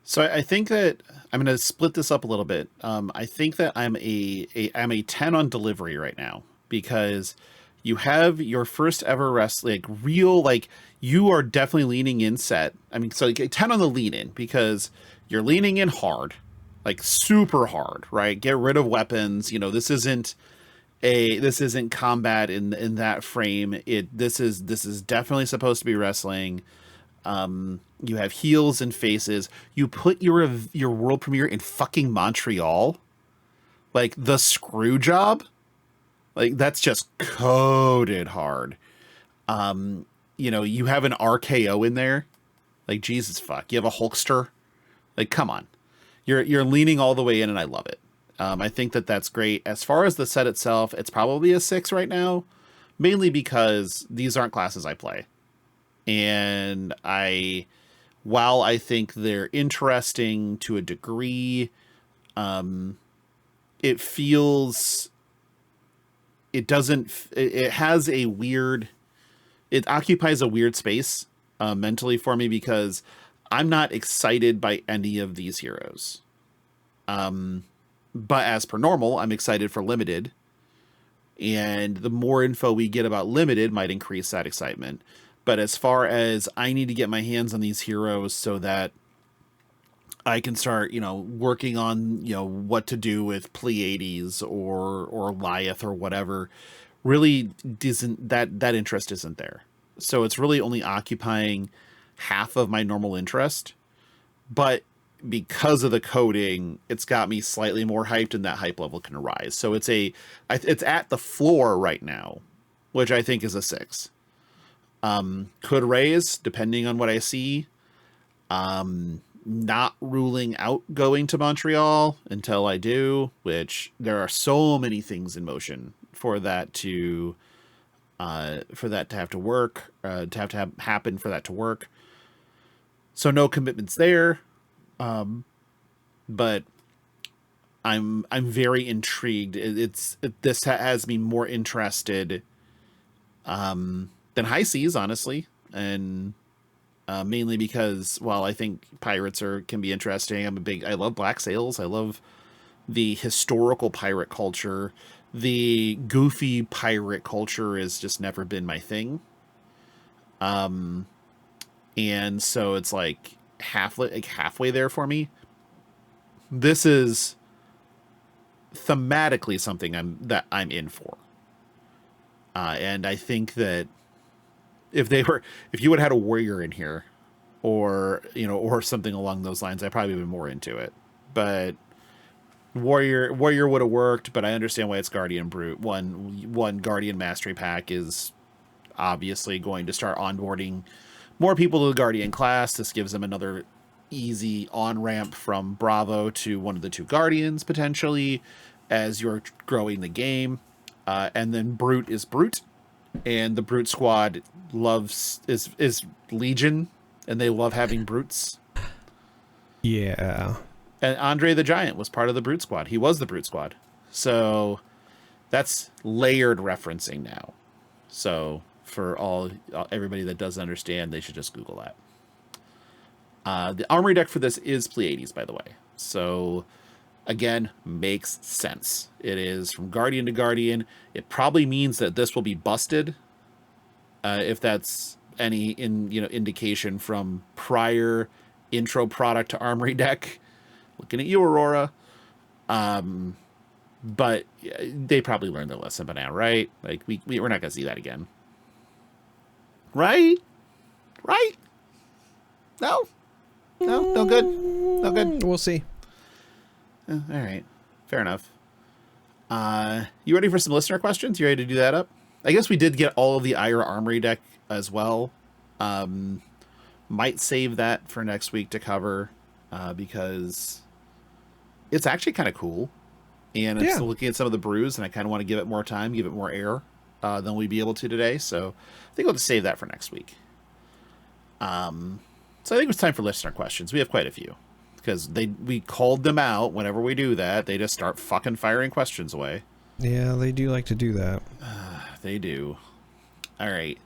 So I think that I'm going to split this up a little bit. I think that I'm a 10 on delivery right now, because you have your first ever like real, like you are definitely leaning in set. I mean, so like 10 on the lean in, because you're leaning in hard, like super hard, right? Get rid of weapons. You know, this isn't combat in that frame. This is definitely supposed to be wrestling. You have heels and faces. You put your world premiere in fucking Montreal, like the screw job, like that's just coded hard. You know, you have an RKO in there, like Jesus fuck. You have a Hulkster, like come on, you're leaning all the way in, and I love it. I think that that's great. As far as the set itself, it's probably a 6 right now, mainly because these aren't classes I play. And while I think they're interesting to a degree, it occupies a weird space mentally for me, because I'm not excited by any of these heroes. But as per normal, I'm excited for limited, and the more info we get about limited might increase that excitement. But as far as I need to get my hands on these heroes so that I can start, you know, working on, you know, what to do with Pleiades or Lyeth or whatever, really isn't that interest isn't there. So it's really only occupying half of my normal interest. But because of the coding, it's got me slightly more hyped, and that hype level can rise. So it's at the floor right now, which I think is a 6. Could raise depending on what I see. Not ruling out going to Montreal until I do, which there are so many things in motion for that to have to work, happen for that to work. So no commitments there. But I'm very intrigued. This has me more interested than High Seas, honestly, and mainly because, while I think pirates can be interesting, I love Black Sails. I love the historical pirate culture. The goofy pirate culture has just never been my thing. And so it's like halfway there for me. This is thematically something I'm in for. And I think that if you would have had a warrior in here, or, you know, or something along those lines, I'd probably been more into it. But warrior would have worked, but I understand why it's Guardian Brute. One Guardian Mastery Pack is obviously going to start onboarding more people to the Guardian class. This gives them another easy on-ramp from Bravo to one of the 2 Guardians, potentially, as you're growing the game. And then Brute is Brute, and the Brute squad is Legion, and they love having Brutes. Yeah. And Andre the Giant was part of the Brute squad. He was the Brute squad. So that's layered referencing now. So For everybody that doesn't understand, they should just Google that. The armory deck for this is Pleiades, by the way. So, again, makes sense. It is from Guardian to Guardian. It probably means that this will be busted, if that's any indication from prior intro product to armory deck. Looking at you, Aurora. But they probably learned their lesson by now, right? Like, we're not going to see that again. Right? No good. No good. We'll see. All right. Fair enough. You ready for some listener questions? You ready to do that up? I guess we did get all of the Ira Armory deck as well. Might save that for next week to cover, because it's actually kind of cool. And I'm still looking at some of the brews, and I kind of want to give it more time, give it more air than we'd be able to today. So I think we'll just save that for next week. So I think it's time for listener questions. We have quite a few, because we called them out. Whenever we do that, they just start fucking firing questions away. Yeah, they do like to do that. They do. All right.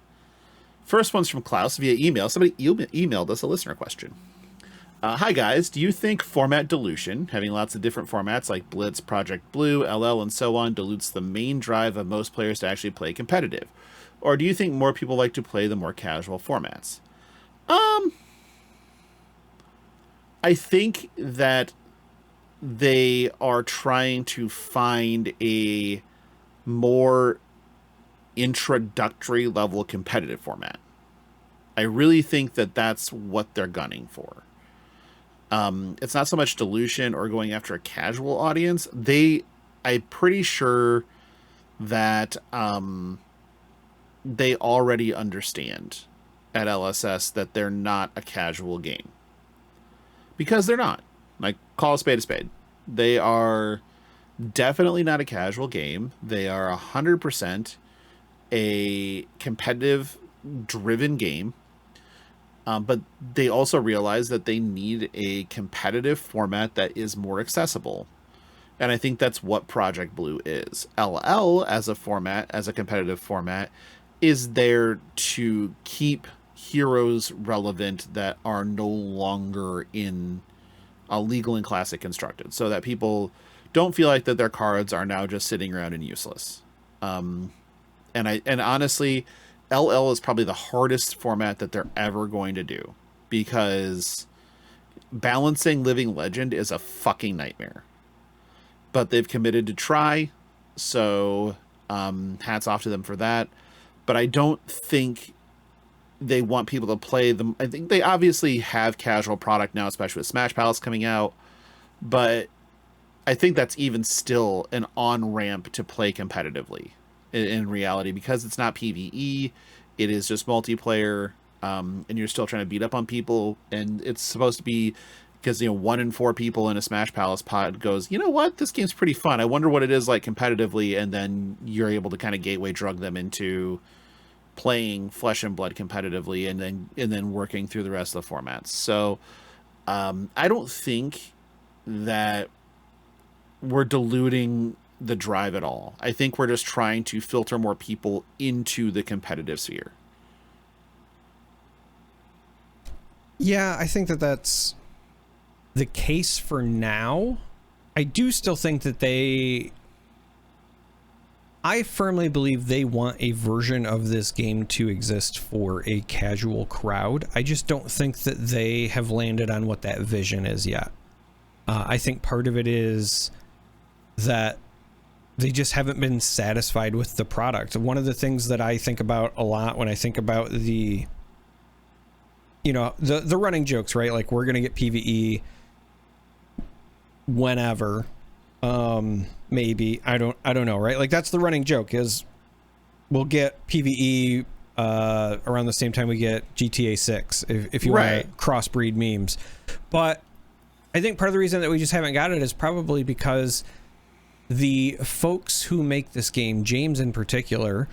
First one's from Klaus via email. Somebody emailed us a listener question. Hi guys, do you think format dilution, having lots of different formats like Blitz, Project Blue, LL, and so on, dilutes the main drive of most players to actually play competitive? Or do you think more people like to play the more casual formats? I think that they are trying to find a more introductory level competitive format. I really think that that's what they're gunning for. It's not so much dilution or going after a casual audience. I'm pretty sure that they already understand at LSS that they're not a casual game. Because they're not. Like, call a spade a spade. They are definitely not a casual game. They are 100% a competitive-driven game. But they also realize that they need a competitive format that is more accessible. And I think that's what Project Blue is. LL, as a format, as a competitive format, is there to keep heroes relevant that are no longer in legal and classic constructed, so that people don't feel like that their cards are now just sitting around and useless. And honestly, LL is probably the hardest format that they're ever going to do, because balancing Living Legend is a fucking nightmare. But they've committed to try, so hats off to them for that. But I don't think they want people to play them. I think they obviously have casual product now, especially with Smash Palace coming out. But I think that's even still an on-ramp to play competitively in reality, because it's not PvE. It is just multiplayer, and you're still trying to beat up on people. And it's supposed to be because, 1 in 4 people in a Smash Palace pod goes, you know what, this game's pretty fun. I wonder what it is like competitively. And then you're able to kind of gateway drug them into playing Flesh and Blood competitively, and then working through the rest of the formats. So I don't think that we're diluting the drive at all. I think we're just trying to filter more people into the competitive sphere. Yeah, I think that that's the case for now. I do still think that I firmly believe they want a version of this game to exist for a casual crowd. I just don't think that they have landed on what that vision is yet. I think part of it is that they just haven't been satisfied with the product. One of the things that I think about a lot when I think about the running jokes, right? Like, we're going to get PvE whenever. Maybe I don't know, right? Like, that's the running joke, is we'll get PvE around the same time we get GTA 6 if you want to crossbreed memes. But I think part of the reason that we just haven't got it is probably because the folks who make this game, James in particular,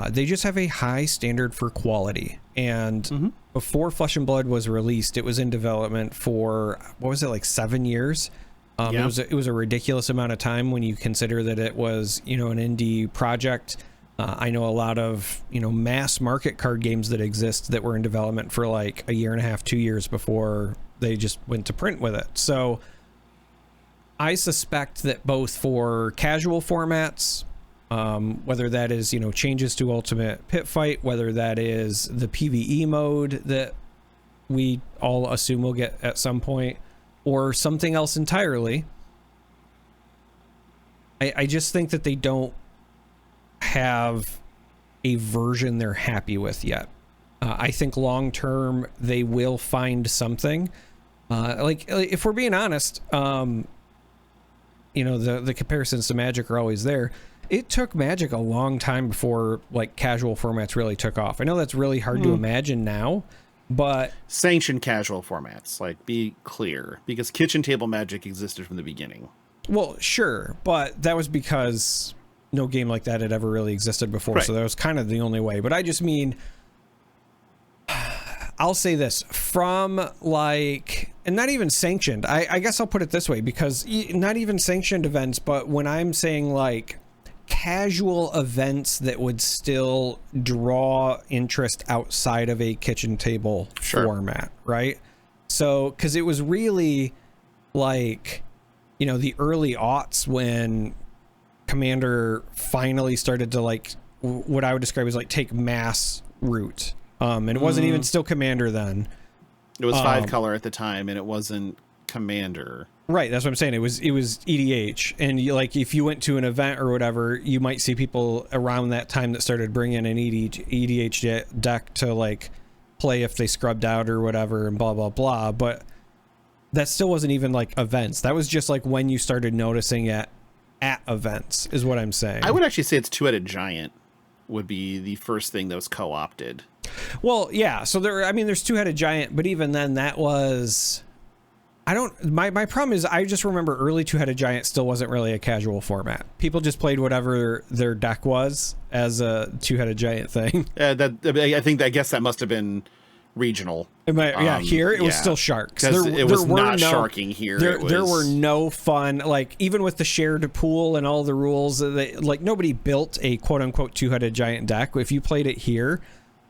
they just have a high standard for quality. And before Flesh and Blood was released, it was in development for, what was it, like 7 years? It was a ridiculous amount of time when you consider that it was, an indie project. I know a lot of, mass market card games that exist that were in development for like a year and a half, 2 years before they just went to print with it. So I suspect that both for casual formats, whether that is, changes to Ultimate Pit Fight, whether that is the PvE mode that we all assume we'll get at some point, or something else entirely, I just think that they don't have a version they're happy with yet. I think long term they will find something. Like if we're being honest, the comparisons to Magic are always there. It took Magic a long time before like casual formats really took off. I know that's really hard to imagine now, but sanctioned casual formats, like, be clear, because kitchen table Magic existed from the beginning. Well, sure, but that was because no game like that had ever really existed before, right. So that was kind of the only way. But I just mean, I'll say this, from like, and not even sanctioned, I guess I'll put it this way, because not even sanctioned events, but when I'm saying like casual events that would still draw interest outside of a kitchen table format, right? So, because it was really like, the early aughts when Commander finally started to like what I would describe as like take mass root. And it wasn't even still Commander then. It was 5-color at the time, and it wasn't Commander. Right, that's what I'm saying. It was EDH, and like if you went to an event or whatever, you might see people around that time that started bringing an EDH deck to like play if they scrubbed out or whatever, and blah blah blah. But that still wasn't even like events. That was just like when you started noticing it at events, is what I'm saying. I would actually say it's Two-Headed Giant would be the first thing that was co-opted. Well, yeah. So there's Two-Headed Giant, but even then that was, my problem is I just remember early Two-Headed Giant still wasn't really a casual format. People just played whatever their deck was as a Two-Headed Giant thing. I guess that must have been regional. Here it was still sharks. It was not sharking here. There were no fun, like even with the shared pool and all the rules, like nobody built a quote unquote Two-Headed Giant deck. If you played it here,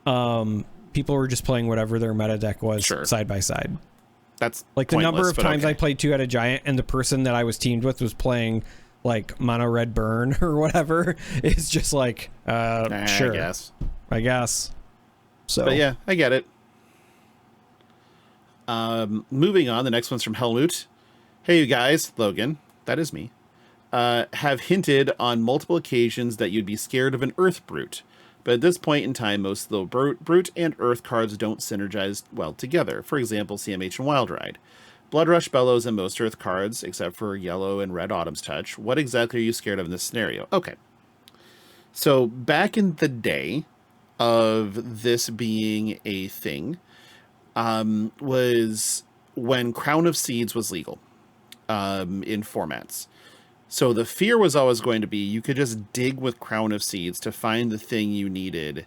people were just playing whatever their meta deck was side by side. That's like the number of times I played Two-Headed Giant and the person that I was teamed with was playing like mono red burn or whatever. It's just like sure, I guess. So, but yeah, I get it. Moving on, the next one's from Helmut. Hey, you guys, Logan, that is me, have hinted on multiple occasions that you'd be scared of an Earth Brute. But at this point in time, most of the Brute and Earth cards don't synergize well together. For example, CMH and Wild Ride. Bloodrush Bellows and most Earth cards, except for Yellow and Red Autumn's Touch. What exactly are you scared of in this scenario? Okay. So back in the day of this being a thing, was when Crown of Seeds was legal in formats. So the fear was always going to be you could just dig with Crown of Seeds to find the thing you needed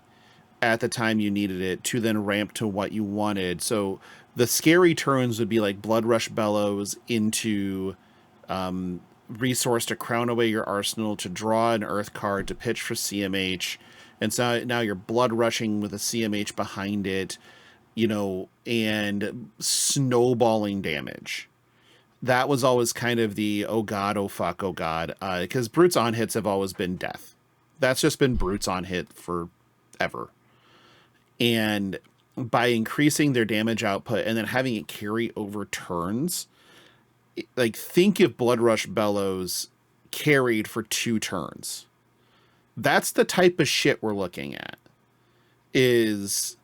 at the time you needed it to then ramp to what you wanted. So the scary turns would be like Bloodrush Bellows into resource to crown away your arsenal, to draw an Earth card, to pitch for CMH. And so now you're blood rushing with a CMH behind it, and snowballing damage. That was always kind of the, oh God, oh fuck, oh God. Because Brutes on hits have always been death. That's just been Brutes on hit forever. And by increasing their damage output and then having it carry over turns, like think if Bloodrush Bellows carried for 2 turns. That's the type of shit we're looking at. That's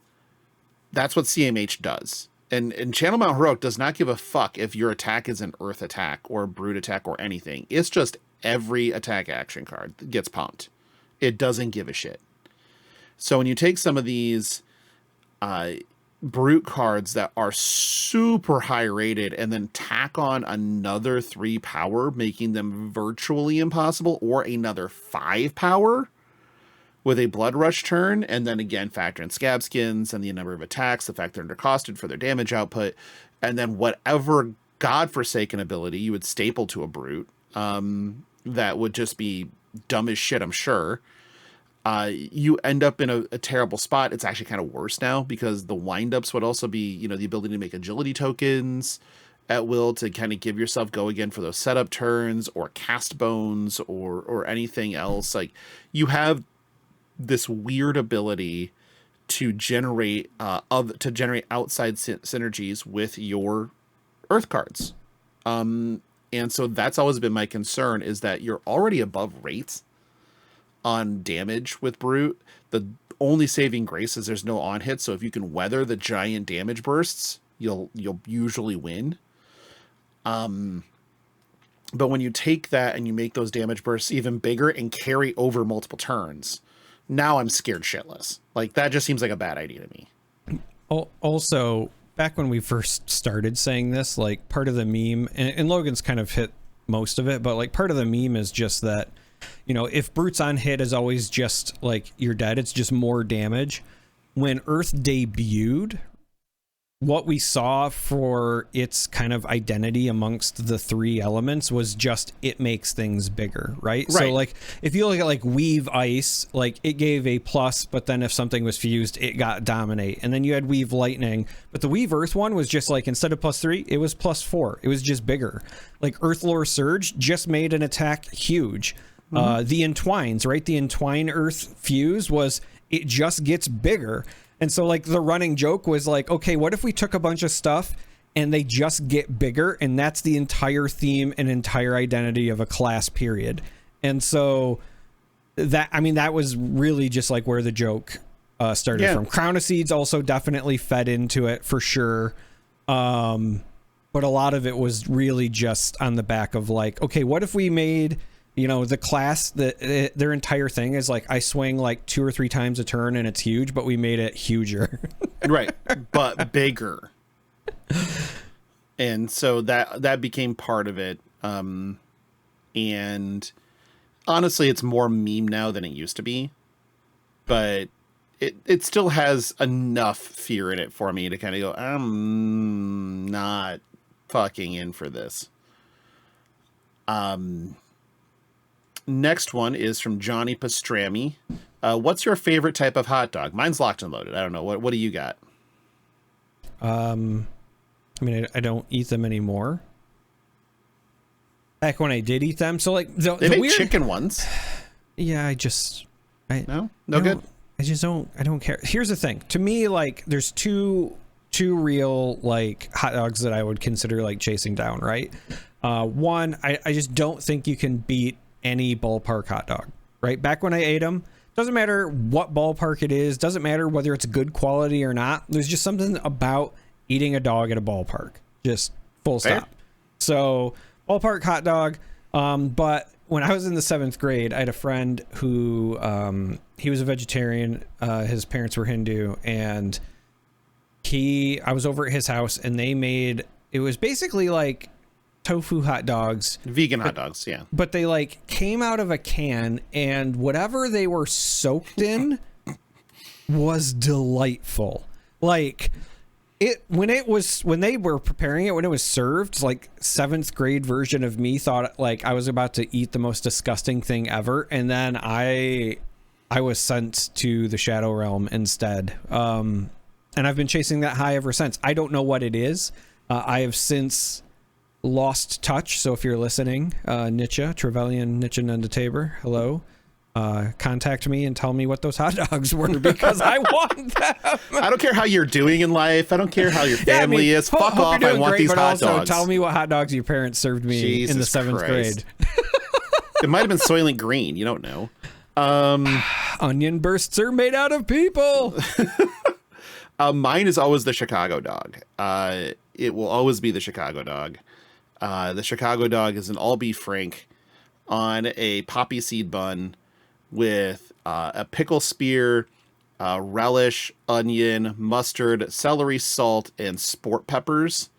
what CMH does. And Channel Mount Heroic does not give a fuck if your attack is an Earth attack or a Brute attack or anything. It's just every attack action card that gets pumped. It doesn't give a shit. So when you take some of these Brute cards that are super high rated and then tack on another 3 power, making them virtually impossible, or another 5 power with a Blood Rush turn, and then again factor in Scab Skins and the number of attacks, the fact they're undercosted for their damage output, and then whatever godforsaken ability you would staple to a Brute, that would just be dumb as shit, I'm sure. you end up in a terrible spot. It's actually kind of worse now because the windups would also be, you know, the ability to make agility tokens at will to kind of give yourself go again for those setup turns or cast bones or anything else. Like you have this weird ability to generate outside synergies with your earth cards. And so that's always been my concern, is that you're already above rates on damage with Brute. The only saving grace is there's no on hit. So if you can weather the giant damage bursts, you'll usually win. But when you take that and you make those damage bursts even bigger and carry over multiple turns, now I'm scared shitless. Like that just seems like a bad idea to me. Also, back when we first started saying this, like part of the meme, and Logan's kind of hit most of it, but like part of the meme is just that, you know, if Brute's on hit is always just like you're dead, it's just more damage. When Earth debuted, what we saw for its kind of identity amongst the three elements was just it makes things bigger, right? So like if you look at like Weave Ice, like it gave a plus, but then if something was fused, it got Dominate. And then you had Weave Lightning, but the Weave Earth one was just like instead of +3, it was +4. It was just bigger. Like Earthlore Surge just made an attack huge. The Entwines, right? The Entwine Earth Fuse was it just gets bigger. And so like the running joke was like, okay, what if we took a bunch of stuff and they just get bigger, and that's the entire theme and entire identity of a class, period. And so that, I mean, that was really just like where the joke started from. Crown of Seeds also definitely fed into it for sure. But a lot of it was really just on the back of like, okay, what if we made, you know, the class that their entire thing is like I swing like 2 or 3 times a turn and it's huge, but we made it huger. Right. But bigger. And so that became part of it. And honestly, it's more meme now than it used to be, but it still has enough fear in it for me to kind of go, I'm not fucking in for this. Next one is from Johnny Pastrami. What's your favorite type of hot dog? Mine's locked and loaded. I don't know. What do you got? I mean, I don't eat them anymore. Back when I did eat them, so like they make weird chicken ones. Yeah, I no good. I just don't. I don't care. Here's the thing. To me, like, there's two real like hot dogs that I would consider like chasing down. Right. One, I just don't think you can beat any ballpark hot dog. Right. Back when I ate them, doesn't matter what ballpark it is. Doesn't matter whether it's good quality or not. There's just something about eating a dog at a ballpark. Just full stop. So ballpark hot dog. But when I was in the 7th grade, I had a friend who he was a vegetarian. His parents were Hindu, and I was over at his house, and they made, it was basically like tofu hot dogs, vegan hot dogs. Yeah. But they like came out of a can, and whatever they were soaked in was delightful. Like when they were preparing it, when it was served, like 7th grade version of me thought like I was about to eat the most disgusting thing ever. And then I was sent to the Shadow Realm instead. And I've been chasing that high ever since. I don't know what it is. I have since lost touch. So if you're listening, Nietzsche, Trevelyan Nietzsche Nunda Tabor, hello. Contact me and tell me what those hot dogs were, because I want them. I don't care how you're doing in life. I don't care how your family is. Fuck off. I want these hot dogs. Tell me what hot dogs your parents served me in the 7th grade. It might have been Soylent Green. You don't know. Onion bursts are made out of people. Mine is always the Chicago dog. It will always be the Chicago dog. The Chicago dog is an all beef frank on a poppy seed bun with a pickle spear, relish, onion, mustard, celery, salt, and sport peppers.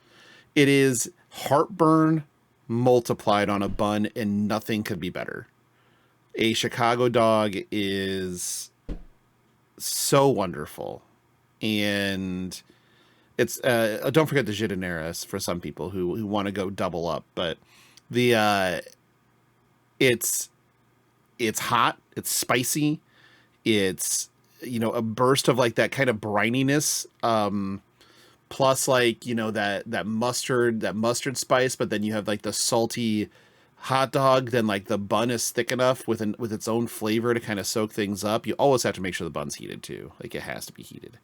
It is heartburn multiplied on a bun, and nothing could be better. A Chicago dog is so wonderful. And it's don't forget the giardiniera for some people who want to go double up, but the it's hot, it's spicy, It's, you know, a burst of like that kind of brininess, plus like, you know, that mustard spice, but then you have like the salty hot dog. Then like the bun is thick enough with its own flavor to kind of soak things up. You always have to make sure the bun's heated too. Like it has to be heated.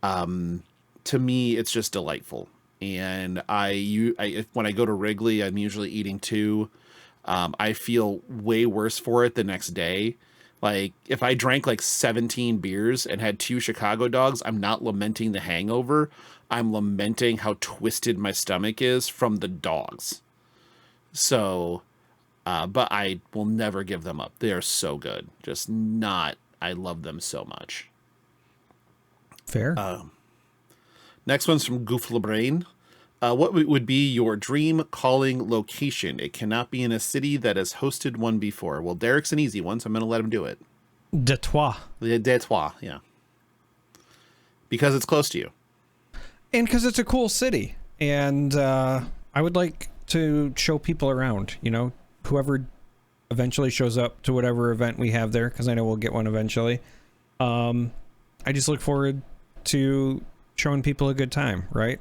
To me, it's just delightful. And when I go to Wrigley, I'm usually eating 2. I feel way worse for it the next day. Like if I drank like 17 beers and had 2 Chicago dogs, I'm not lamenting the hangover. I'm lamenting how twisted my stomach is from the dogs. So, but I will never give them up. They are so good. I love them so much. Fair. Next one's from Gooflebrain. What would be your dream calling location? It cannot be in a city that has hosted one before. Well, Darick's an easy one, so I'm going to let him do it. Detroit. Detroit, yeah. Because it's close to you. And because it's a cool city. And I would like to show people around, you know, whoever eventually shows up to whatever event we have there, because I know we'll get one eventually. I just look forward to showing people a good time, right?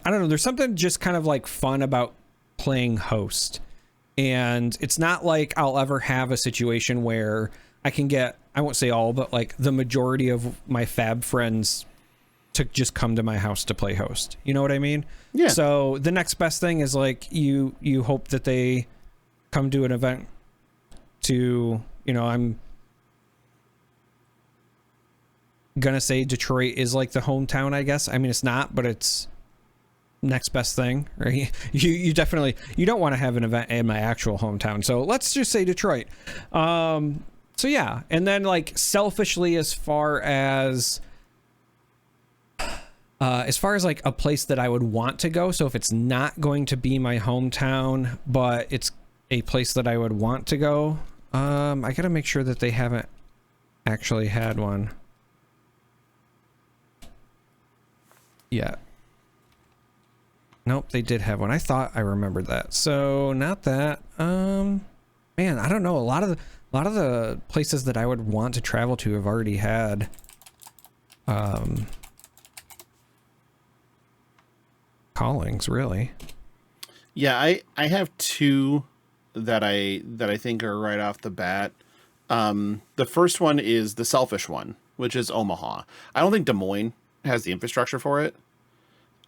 I don't know, there's something just kind of like fun about playing host. And it's not like I'll ever have a situation where I can get, I won't say all, but like the majority of my fab friends to just come to my house to play host. You know what I mean? Yeah. So the next best thing is like you hope that they come to an event to, you know, I'm gonna say Detroit is like the hometown, I guess. I mean, it's not, but it's next best thing, right? You definitely, you don't want to have an event in my actual hometown. So let's just say Detroit. So yeah. And then like selfishly, as far as like a place that I would want to go. So if it's not going to be my hometown, but it's a place that I would want to go, I got to make sure that they haven't actually had one yet. Nope, they did have one. I thought I remembered that. So not that. Man, I don't know. A lot of the places that I would want to travel to have already had callings, really. Yeah, I have 2 that I think are right off the bat. The first one is the selfish one, which is Omaha. I don't think Des Moines has the infrastructure for it.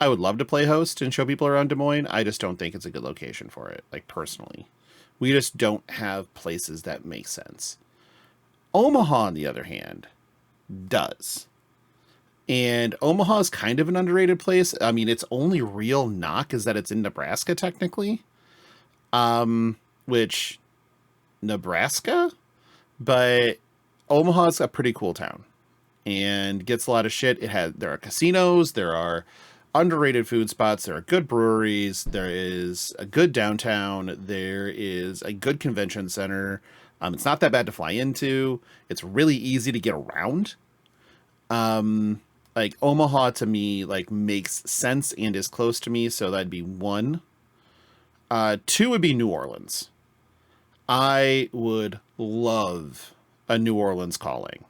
I would love to play host and show people around Des Moines. I just don't think it's a good location for it, like personally. We just don't have places that make sense. Omaha, on the other hand, does. And Omaha is kind of an underrated place. I mean, its only real knock is that it's in Nebraska, technically. Which, Nebraska? But Omaha's a pretty cool town. And gets a lot of shit. There are casinos, there are underrated food spots, there are good breweries, there is a good downtown, there is a good convention center. It's not that bad to fly into. It's really easy to get around. Like Omaha to me like makes sense and is close to me, so that'd be 1. 2 would be New Orleans. I would love a New Orleans calling.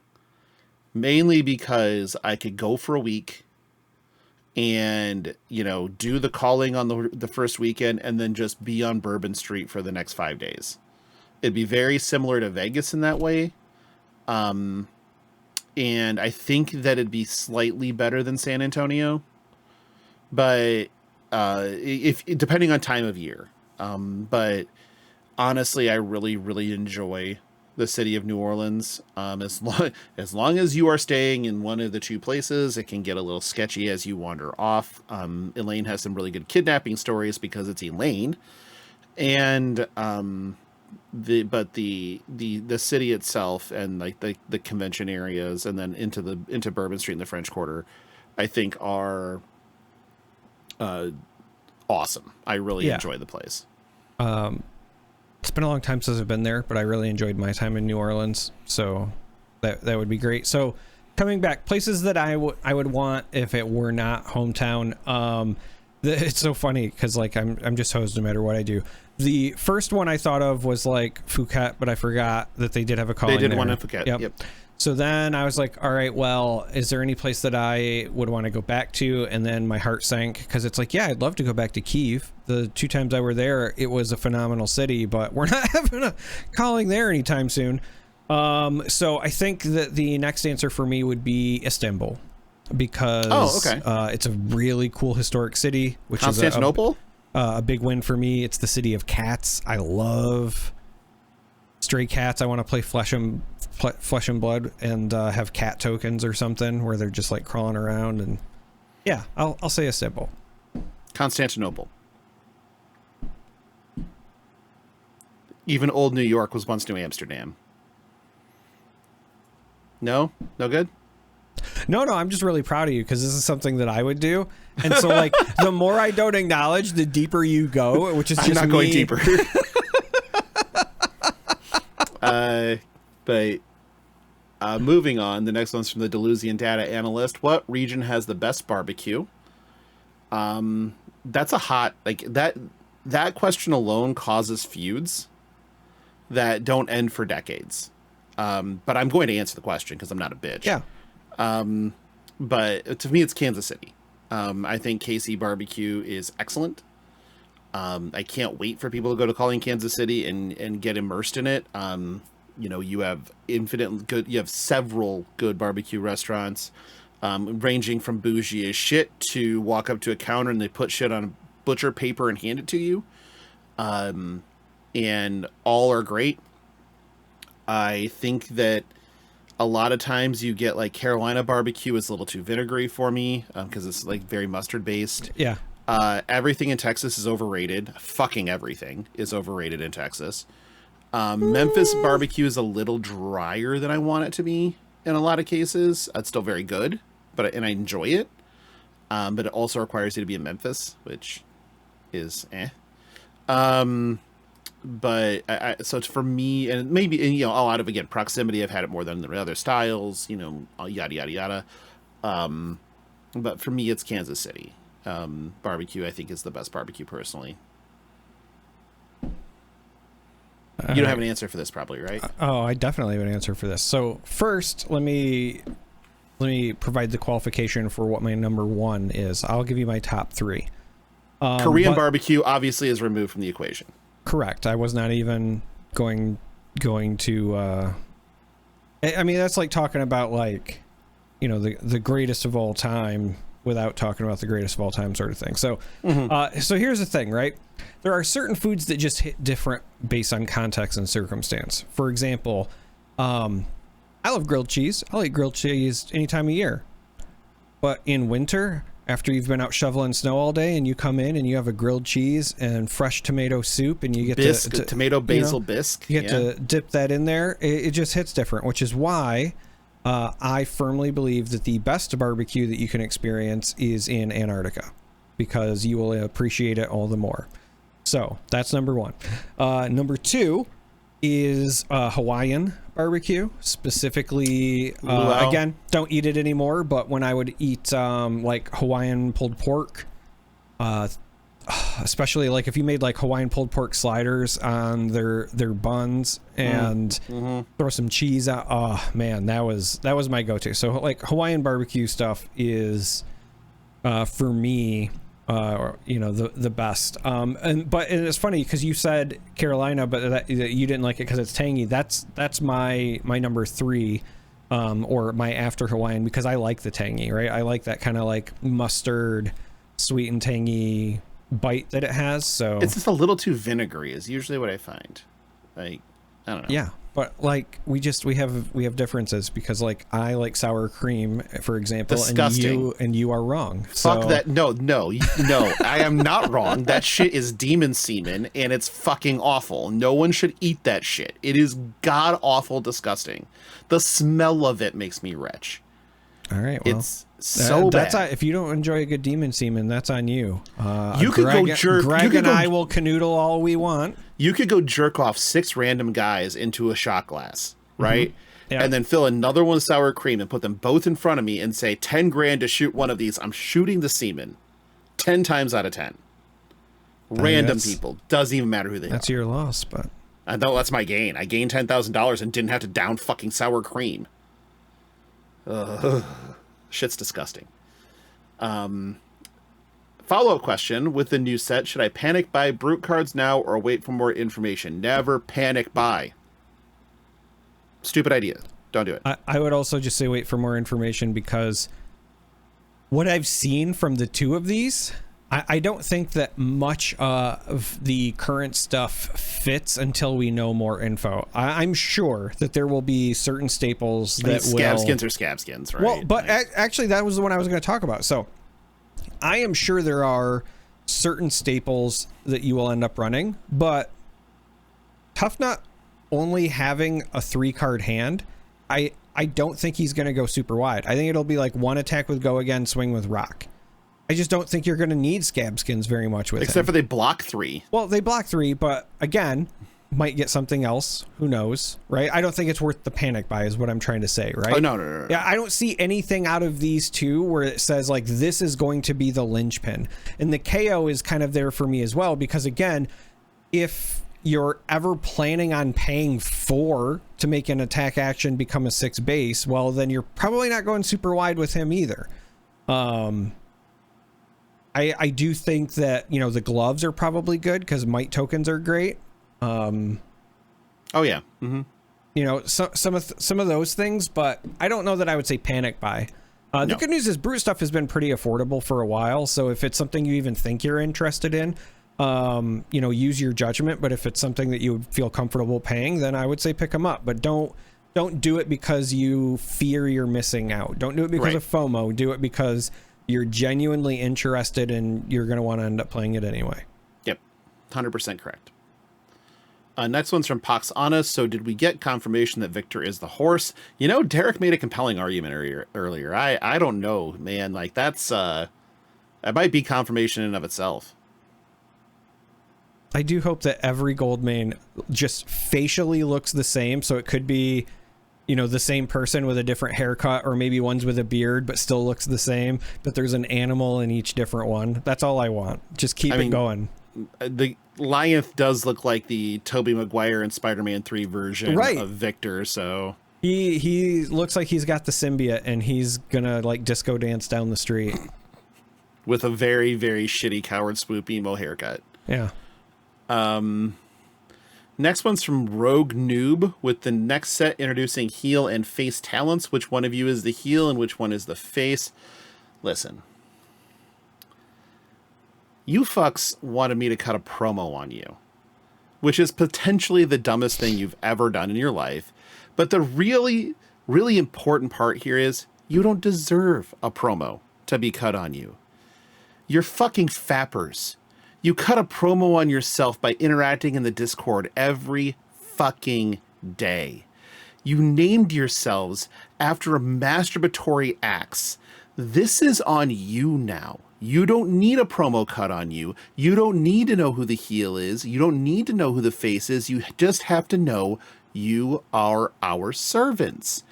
Mainly because I could go for a week and, you know, do the calling on the first weekend and then just be on Bourbon Street for the next 5 days. It'd be very similar to Vegas in that way. And I think that it'd be slightly better than San Antonio, but if depending on time of year. But honestly, I really, really enjoy the city of New Orleans. As long as you are staying in one of the 2 places, it can get a little sketchy as you wander off. Elaine has some really good kidnapping stories because it's Elaine, and the city itself and like the convention areas and then into Bourbon Street and the French Quarter, I think are awesome. I really enjoy the place. It's been a long time since I've been there, but I really enjoyed my time in New Orleans, so that would be great. So coming back, places that I would want if it were not hometown, It's so funny because like I'm just hosed no matter what I do. The first one I thought of was like Phuket, but I forgot that they did have a calling there. They did one in Phuket. Yep. So then I was like, all right, well, is there any place that I would want to go back to? And then my heart sank because it's like, yeah, I'd love to go back to Kyiv. The 2 times I were there, it was a phenomenal city, but we're not having a calling there anytime soon. So I think that the next answer for me would be Istanbul, because it's a really cool historic city, which Constantinople? is a big win for me. It's the city of cats. I love stray cats. I want to play Flesh and Blood and have cat tokens or something where they're just like crawling around. And yeah, I'll say Istanbul. Constantinople. Even old New York was once New Amsterdam. No good. No, I'm just really proud of you because this is something that I would do. And so like the more I don't acknowledge, the deeper you go, which is just I'm not going deeper. But moving on, the next one's from the Delusian Data Analyst. What region has the best barbecue? That's a hot, like that question alone causes feuds that don't end for decades. But I'm going to answer the question because I'm not a bitch. Yeah. But to me, it's Kansas City. I think KC barbecue is excellent. I can't wait for people to go to Calling Kansas City and get immersed in it. You have several good barbecue restaurants, ranging from bougie as shit to walk up to a counter and they put shit on butcher paper and hand it to you. And all are great. I think that a lot of times you get like Carolina barbecue is a little too vinegary for me because it's like very mustard based. Yeah. Everything in Texas is overrated. Fucking everything is overrated in Texas. Memphis barbecue is a little drier than I want it to be in a lot of cases. It's still very good, and I enjoy it. But it also requires you to be in Memphis, which is But so it's for me, and maybe, all out of, again, proximity, I've had it more than the other styles, yada, yada, yada. But for me, it's Kansas City. Barbecue, I think, is the best barbecue personally. You don't have an answer for this probably, right? Oh, I definitely have an answer for this. So first, let me provide the qualification for what my number 1 is. I'll give you my top 3. Korean barbecue obviously is removed from the equation. Correct. I was not even going to I mean, that's like talking about like, the greatest of all time without talking about the greatest of all time sort of thing. So so here's the thing, right? There are certain foods that just hit different based on context and circumstance. For example, I love grilled cheese. I'll eat grilled cheese any time of year. But in winter, after you've been out shoveling snow all day and you come in and you have a grilled cheese and fresh tomato soup and you get to tomato basil bisque. You get to dip that in there. It just hits different, which is why I firmly believe that the best barbecue that you can experience is in Antarctica, because you will appreciate it all the more. So that's number 1. Number 2 is Hawaiian barbecue, specifically. Again, don't eat it anymore, but when I would eat like Hawaiian pulled pork, especially like if you made like Hawaiian pulled pork sliders on their buns and throw some cheese out, oh man, that was my go-to. So like Hawaiian barbecue stuff is for me the best. And it's funny because you said Carolina, but that you didn't like it because it's tangy. That's my number 3, or my after Hawaiian, because I like the tangy, right? I like that kind of like mustard, sweet and tangy bite that it has. So it's just a little too vinegary is usually what I find. Like, I don't know. Yeah. But like we have differences, because like I like sour cream, for example. Disgusting. and you are wrong. Fuck that. No, I am not wrong. That shit is demon semen and it's fucking awful. No one should eat that shit. It is god awful disgusting. The smell of it makes me retch. All right, well, it's so bad. If you don't enjoy a good demon semen, that's on you. You could go jerk. Greg and I will canoodle all we want. You could go jerk off 6 random guys into a shot glass, right? Yeah. And then fill another one with sour cream and put them both in front of me and say 10 grand to shoot one of these. I'm shooting the semen. 10 times out of 10. Random people. Doesn't even matter who they are. That's your loss, but... No, that's my gain. I gained $10,000 and didn't have to down fucking sour cream. Shit's disgusting. Follow-up question. With the new set, should I panic buy brute cards now or wait for more information? Never panic buy. Stupid idea. Don't do it. I would also just say wait for more information, because what I've seen from the two of these, I don't think that much of the current stuff fits until we know more info. I'm sure that there will be certain staples that scab skins or scab skins, right? Well, but actually that was the one I was going to talk about. So I am sure there are certain staples that you will end up running, but Tough Nut only having a 3-card hand, I don't think he's going to go super wide. I think it'll be like one attack with Go Again, swing with Rock. I just don't think you're going to need scab skins very much with Except for they block 3. Well, they block 3, but again, might get something else. Who knows, right? I don't think it's worth the panic buy is what I'm trying to say, right? Oh, no. Yeah, I don't see anything out of these two where it says, like, this is going to be the linchpin. And the KO is kind of there for me as well, because, again, if you're ever planning on paying 4 to make an attack action become a 6 base, well, then you're probably not going super wide with him either. I do think that, you know, the gloves are probably good because might tokens are great. Oh yeah. Mm-hmm. You know, some of those things, but I don't know that I would say panic buy. The good news is brute stuff has been pretty affordable for a while. So if it's something you even think you're interested in, you know, use your judgment. But if it's something that you would feel comfortable paying, then I would say pick them up. But don't do it because you fear you're missing out. Don't do it because of FOMO. Do it because you're genuinely interested and you're going to want to end up playing it anyway. Yep. 100% correct. Next one's from Pox Honest. So did we get confirmation that Victor is the horse? You know, Darick made a compelling argument earlier. I don't know, man. Like that's, that might be confirmation in and of itself. I do hope that every gold main just facially looks the same. So it could be, you know, the same person with a different haircut, or maybe one's with a beard, but still looks the same, but there's an animal in each different one. That's all I want. Just keep it going. The Lionth does look like the Tobey Maguire and Spider-Man 3 version of Victor. So he looks like he's got the symbiote and he's gonna like disco dance down the street with a very, very shitty Coward Swoop emo haircut. Yeah. Next one's from Rogue Noob with the next set introducing heel and face talents. Which one of you is the heel and which one is the face? Listen. You fucks wanted me to cut a promo on you, which is potentially the dumbest thing you've ever done in your life. But the really, really important part here is you don't deserve a promo to be cut on you. You're fucking fappers. You cut a promo on yourself by interacting in the Discord every fucking day. You named yourselves after masturbatory acts. This is on you now. You don't need a promo cut on you. You don't need to know who the heel is. You don't need to know who the face is. You just have to know you are our servants.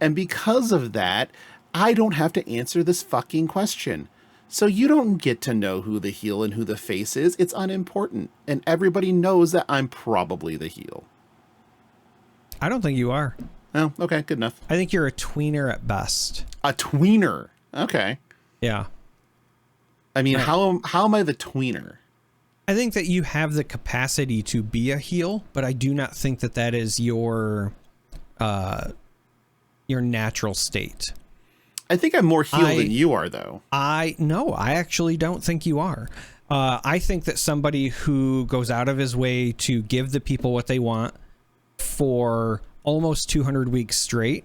And because of that, I don't have to answer this fucking question. So you don't get to know who the heel and who the face is. It's unimportant. And everybody knows that I'm probably the heel. I don't think you are. Oh, okay. Good enough. I think you're a tweener at best. A tweener? Okay. Yeah. I mean, how am I the tweener? I think that you have the capacity to be a heel, but I do not think that that is your natural state. I think I'm more heel than you are, though. No, I actually don't think you are. I think that somebody who goes out of his way to give the people what they want for almost 200 weeks straight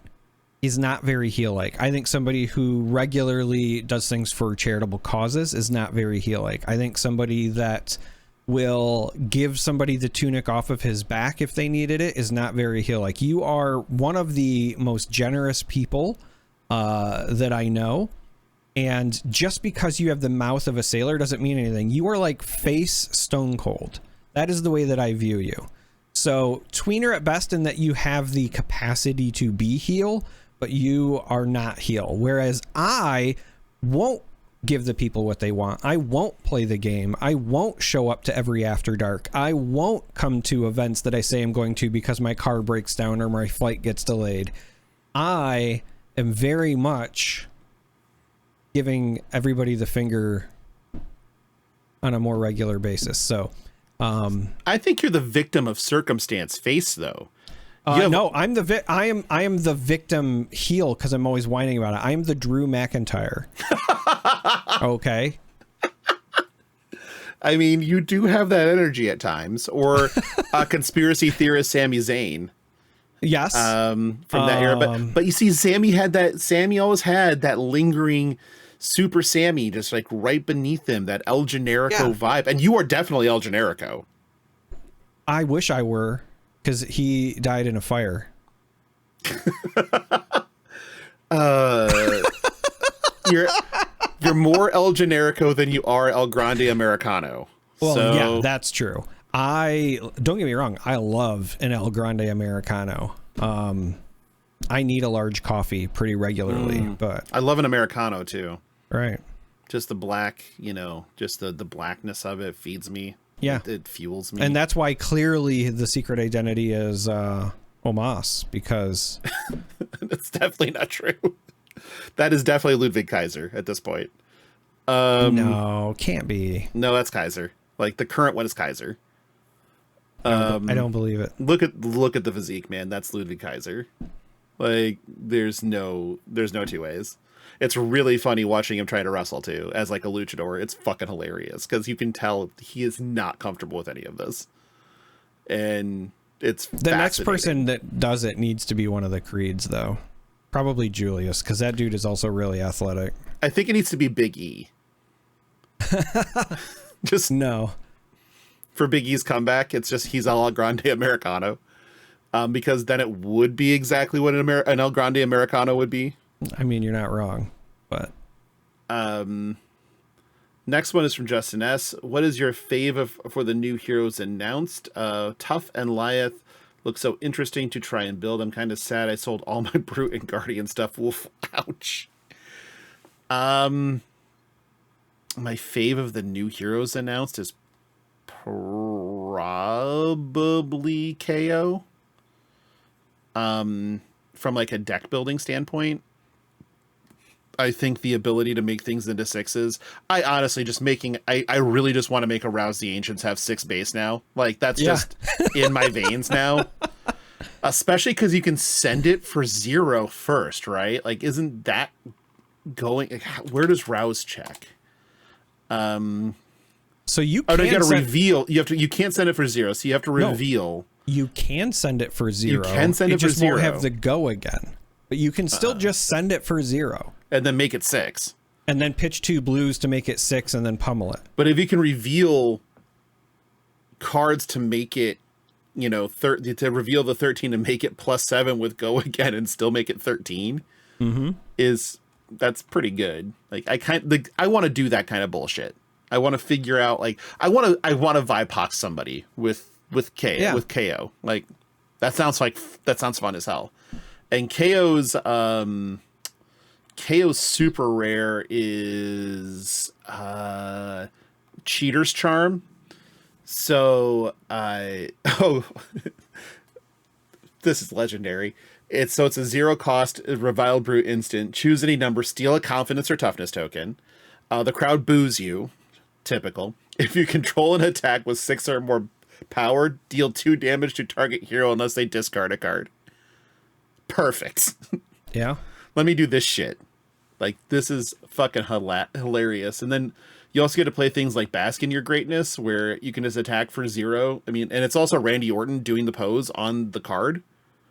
is not very heel-like. I think somebody who regularly does things for charitable causes is not very heel-like. I think somebody that will give somebody the tunic off of his back if they needed it is not very heel-like. You are one of the most generous people that I know, and just because you have the mouth of a sailor doesn't mean anything. You are like face Stone Cold. That is the way that I view you. So tweener at best in that you have the capacity to be heel, but you are not heel. Whereas I won't give the people what they want. I won't play the game. I won't show up to every After Dark. I won't come to events that I say I'm going to because my car breaks down or my flight gets delayed. I am very much giving everybody the finger on a more regular basis. So I think you're the victim of circumstance face, though. No, I am the victim heel because I'm always whining about it. I am the Drew McIntyre. Okay. I mean, you do have that energy at times, or conspiracy theorist Sami Zayn. Yes. From that era, but you see, Sammy always had that lingering Super Sammy, just like right beneath him, that El Generico vibe, and you are definitely El Generico. I wish I were, because he died in a fire. You're more El Generico than you are El Grande Americano. Well, yeah, that's true. Don't get me wrong, I love an El Grande Americano. I need a large coffee pretty regularly, but I love an Americano too. Right. Just the black, just the blackness of it feeds me. Yeah. It fuels me. And that's why clearly the secret identity is Omas, because that's definitely not true. That is definitely Ludwig Kaiser at this point. No, can't be. No, that's Kaiser. Like the current one is Kaiser. I don't believe it. Look at the physique, man. That's Ludwig Kaiser. Like there's no two ways. It's really funny watching him try to wrestle too as like a luchador. It's fucking hilarious because you can tell he is not comfortable with any of this. And it's the next person that does it needs to be one of the Creeds though. Probably Julius, because that dude is also really athletic. I think it needs to be Big E. Just no. For Big E's comeback, it's just he's El Grande Americano. Because then it would be exactly what an El Grande Americano would be. I mean, you're not wrong, but... Next one is from Justin S. What is your fave for the new heroes announced? Tough and Lyeth look so interesting to try and build. I'm kind of sad I sold all my Brute and Guardian stuff. Woof. Ouch. My fave of the new heroes announced is probably KO. From like a deck building standpoint, I think the ability to make things into sixes. I honestly I really just want to make a Rouse the Ancients have 6 base now. Like that's just in my veins now. Especially because you can send it for 0 first, right? Like, isn't that going? Like, where does Rouse check? So you you got to reveal. You can't send it for 0, so you have to reveal. No, you can send it for 0. You can send it for 0. It just won't have the go again. But you can still just send it for 0. And then make it 6. And then pitch 2 blues to make it 6 and then pummel it. But if you can reveal cards to make it, to reveal the 13 and make it +7 with go again and still make it 13, that's pretty good. Like I want to do that kind of bullshit. I want to figure out I want to Vipox somebody with KO. Like that sounds fun as hell. And KO's super rare is Cheater's Charm. So this is legendary. It's a 0 cost reviled brute instant. Choose any number, steal a confidence or toughness token. The crowd boos you. Typical. If you control an attack with 6 or more power, deal 2 damage to target hero unless they discard a card. Perfect. Yeah. Let me do this shit. Like, this is fucking hilarious. And then you also get to play things like Bask in Your Greatness, where you can just attack for 0. I mean, and it's also Randy Orton doing the pose on the card.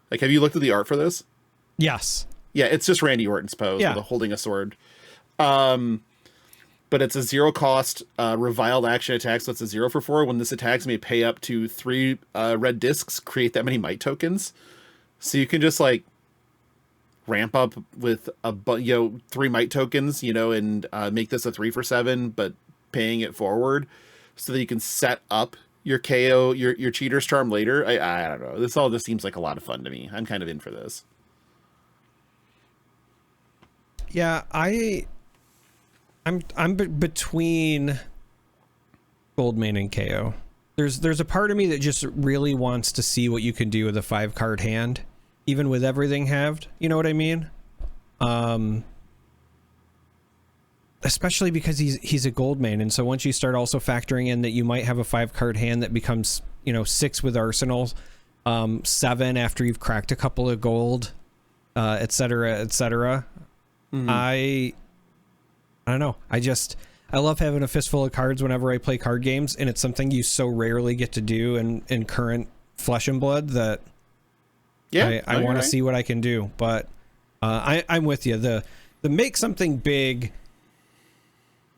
Like, have you looked at the art for this? Yes. Yeah, it's just Randy Orton's pose with holding a sword. But it's a 0 cost reviled action attack, so it's a 0 for 4. When this attacks, may pay up to 3 red discs, create that many might tokens. So you can just ramp up with 3 might tokens, and make this a 3 for 7, but paying it forward so that you can set up your KO, your Cheater's Charm later. I don't know. This all just seems like a lot of fun to me. I'm kind of in for this. Yeah, Between Goldmane and KO. There's a part of me that just really wants to see what you can do with a 5-card hand, even with everything halved. You know what I mean? Especially because he's a Goldmane, and so once you start also factoring in that you might have a 5-card hand that becomes 6 with arsenals, 7 after you've cracked a couple of gold, etc., etc. I don't know. I love having a fistful of cards whenever I play card games, and it's something you so rarely get to do in current Flesh and Blood that I want to see what I can do. But I'm with you. The make something big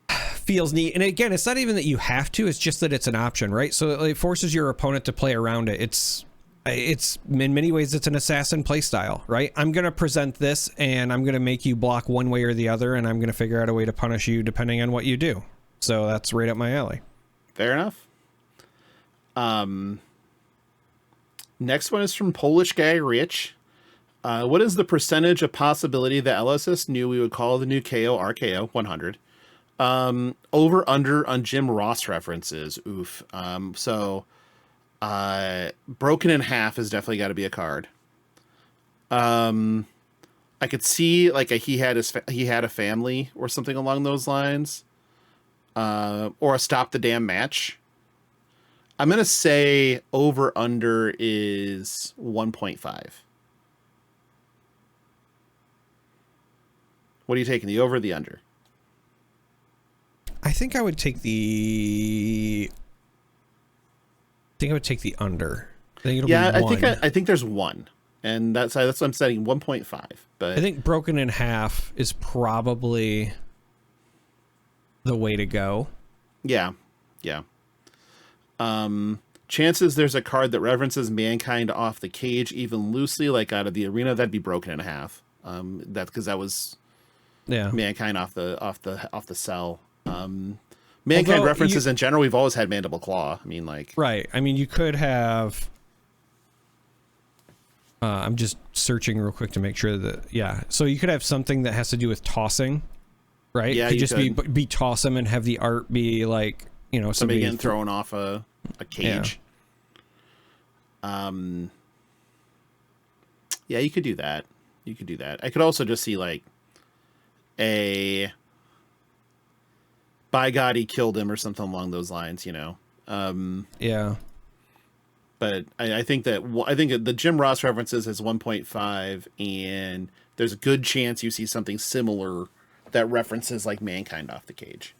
feels neat, and again, it's not even that you have to, it's just that it's an option, right? So it forces your opponent to play around it. It's in many ways it's an assassin play style, right? I'm gonna present this and I'm gonna make you block one way or the other, and I'm gonna figure out a way to punish you depending on what you do. So that's right up my alley. Fair enough. Next one is from Polish guy Rich. What is the percentage of possibility that LSS knew we would call the new KO RKO 100? Over under on Jim Ross references. Oof. Broken in Half has definitely got to be a card. I could see like he had a family or something along those lines. Or a Stop the Damn Match. I'm going to say over under is 1.5. What are you taking, the over or the under? I think I would take the under. I think it'll be 1. I think there's 1. And that's what I'm setting, 1.5. But I think Broken in Half is probably the way to go. Yeah. Chances there's a card that references Mankind off the cage even loosely, like out of the arena, that'd be Broken in Half. That because that was Mankind off the cell. Mankind references in general, we've always had Mandible Claw. I mean, like, right. I mean, you could have. I'm just searching real quick to make sure that So you could have something that has to do with tossing, right? Yeah, it could just be toss them and have the art be like somebody getting thrown off a cage. Yeah, you could do that. I could also just see like a by God he killed him or something along those lines, But I think the Jim Ross references is 1.5, and there's a good chance you see something similar that references like Mankind off the cage.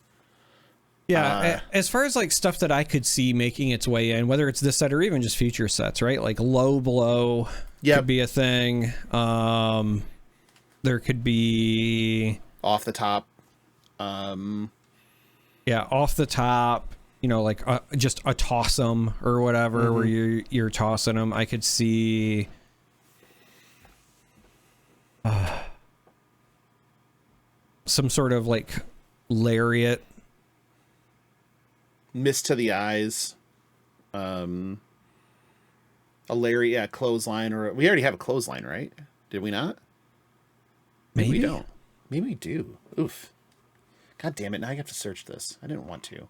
Yeah, as far as like stuff that I could see making its way in, whether it's this set or even just future sets, right? Like Low Blow could be a thing. There could be Off the Top. Off the top. Like just a toss 'em or whatever, where you're tossing them. I could see. Some sort of like lariat. Mist to the eyes. A lariat, clothesline, or we already have a clothesline, right? Did we not? Maybe we don't. Maybe we do. Oof. God damn it, now I have to search this. I didn't want to.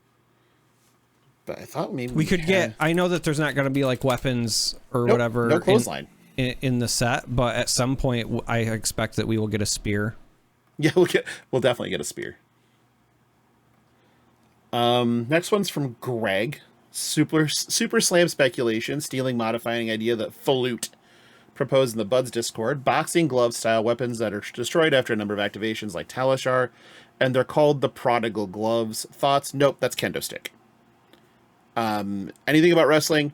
But I thought maybe we could get. I know that there's not going to be like weapons or whatever. No clothesline in the set, but at some point, I expect that we will get a spear. Yeah, we'll definitely get a spear. Next one's from Greg. Super slam speculation, stealing, modifying idea that Falute proposed in the Buds Discord. Boxing glove style weapons that are destroyed after a number of activations, like Talishar, and they're called the Prodigal Gloves. Thoughts? Nope, that's Kendo Stick. Anything about wrestling?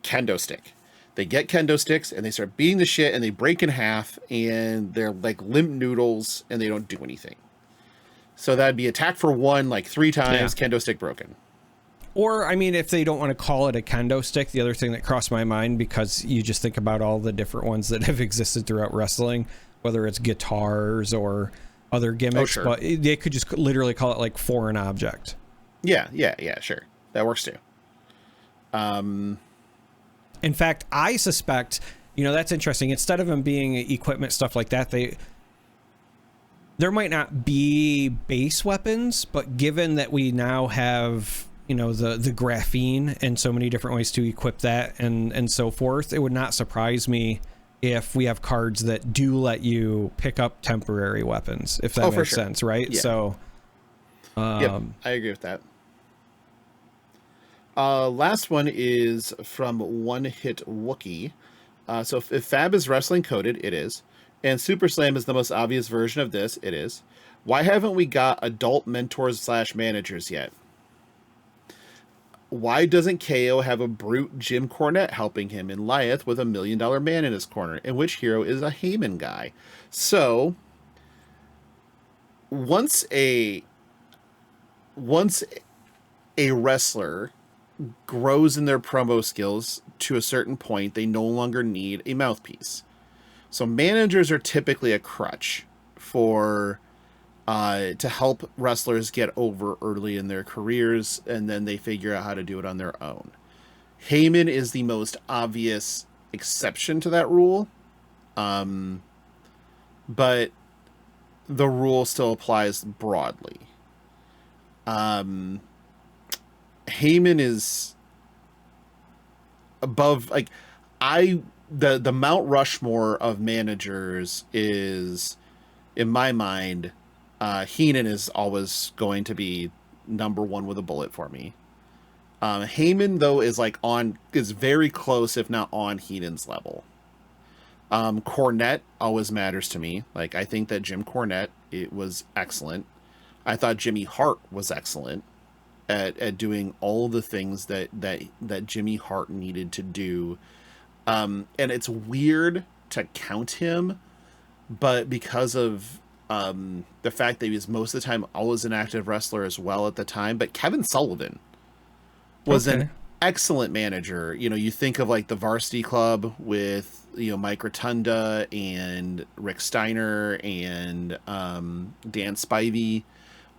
Kendo Stick. They get Kendo Sticks and they start beating the shit and they break in half and they're like limp noodles and they don't do anything. So that'd be attack for 1 like 3 times, Kendo Stick broken. Or, I mean, if they don't want to call it a Kendo Stick, the other thing that crossed my mind, because you just think about all the different ones that have existed throughout wrestling, whether it's guitars or other gimmicks, but they could just literally call it like foreign object. Yeah, sure. That works too. In fact, I suspect, that's interesting. Instead of them being equipment stuff like that, there might not be base weapons, but given that we now have, you know, the graphene and so many different ways to equip that and so forth, it would not surprise me if we have cards that do let you pick up temporary weapons, if that makes sense, right? Yeah. So yep, I agree with that. Last one is from One Hit Wookie. So if Fab is wrestling coded, it is. And Super Slam is the most obvious version of this, it is. Why haven't we got adult mentors / managers yet? Why doesn't KO have a brute Jim Cornette helping him in Lyeth with $1 million man in his corner? And which hero is a Heyman guy? So once a wrestler grows in their promo skills to a certain point, they no longer need a mouthpiece. So managers are typically a crutch for to help wrestlers get over early in their careers, and then they figure out how to do it on their own. Heyman is the most obvious exception to that rule, but the rule still applies broadly. Heyman is above, like, the Mount Rushmore of managers is, in my mind, Heenan is always going to be number one with a bullet for me. Heyman, though, is very close, if not on Heenan's level. Cornette always matters to me. Like, I think that Jim Cornette, it was excellent. I thought Jimmy Hart was excellent at doing all the things that Jimmy Hart needed to do. And it's weird to count him, but because of the fact that he was most of the time always an active wrestler as well at the time. But Kevin Sullivan was an excellent manager. You know, you think of like the Varsity Club with, you know, Mike Rotunda and Rick Steiner and Dan Spivey,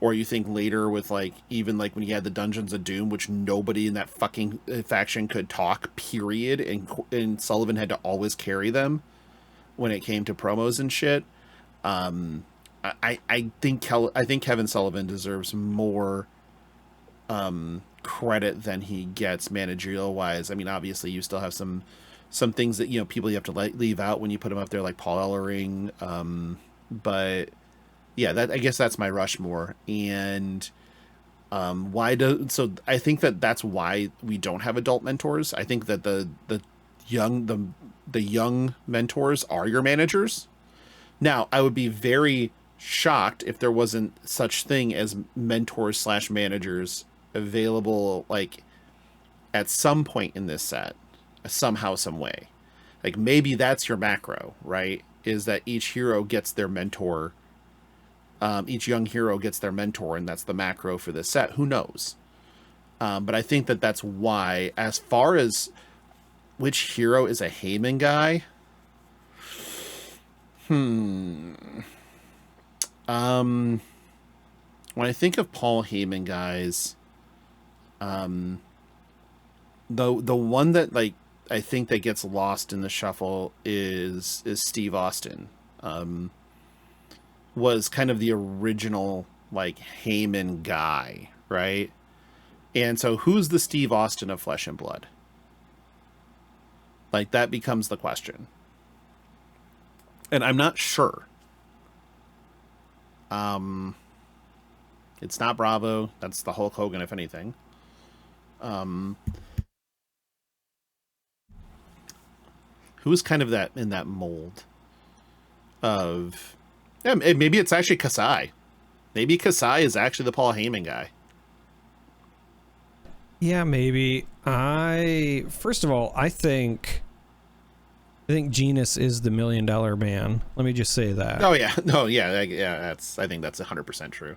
or you think later with like even like when you had the Dungeons of Doom, which nobody in that fucking faction could talk, period, and Sullivan had to always carry them when it came to promos and shit. I think Kevin Sullivan deserves more credit than he gets managerial wise. I mean, obviously you still have some things that, you know, people you have to leave out when you put him up there, like Paul Ellering. But yeah, I guess that's my Rushmore. And so I think that's why we don't have adult mentors. I think that the young mentors are your managers. Now, I would be very shocked if there wasn't such thing as mentors / managers available, like at some point in this set, somehow, some way. Like maybe that's your macro, right? Is that each hero gets their mentor. Each young hero gets their mentor, and that's the macro for this set. Who knows? But I think that's why, as far as which hero is a Heyman guy, when I think of Paul Heyman guys, the one that like I think that gets lost in the shuffle is Steve Austin. Was kind of the original like Heyman guy, right? And so who's the Steve Austin of Flesh and Blood? Like that becomes the question. And I'm not sure. It's not Bravo. That's the Hulk Hogan, if anything. Who's kind of that in that mold of... Yeah, maybe it's actually Kasai. Maybe Kasai is actually the Paul Heyman guy. Yeah, maybe. First of all, I think Genus is the $1 million man. Let me just say that. Oh yeah, no, yeah. I think that's 100% true.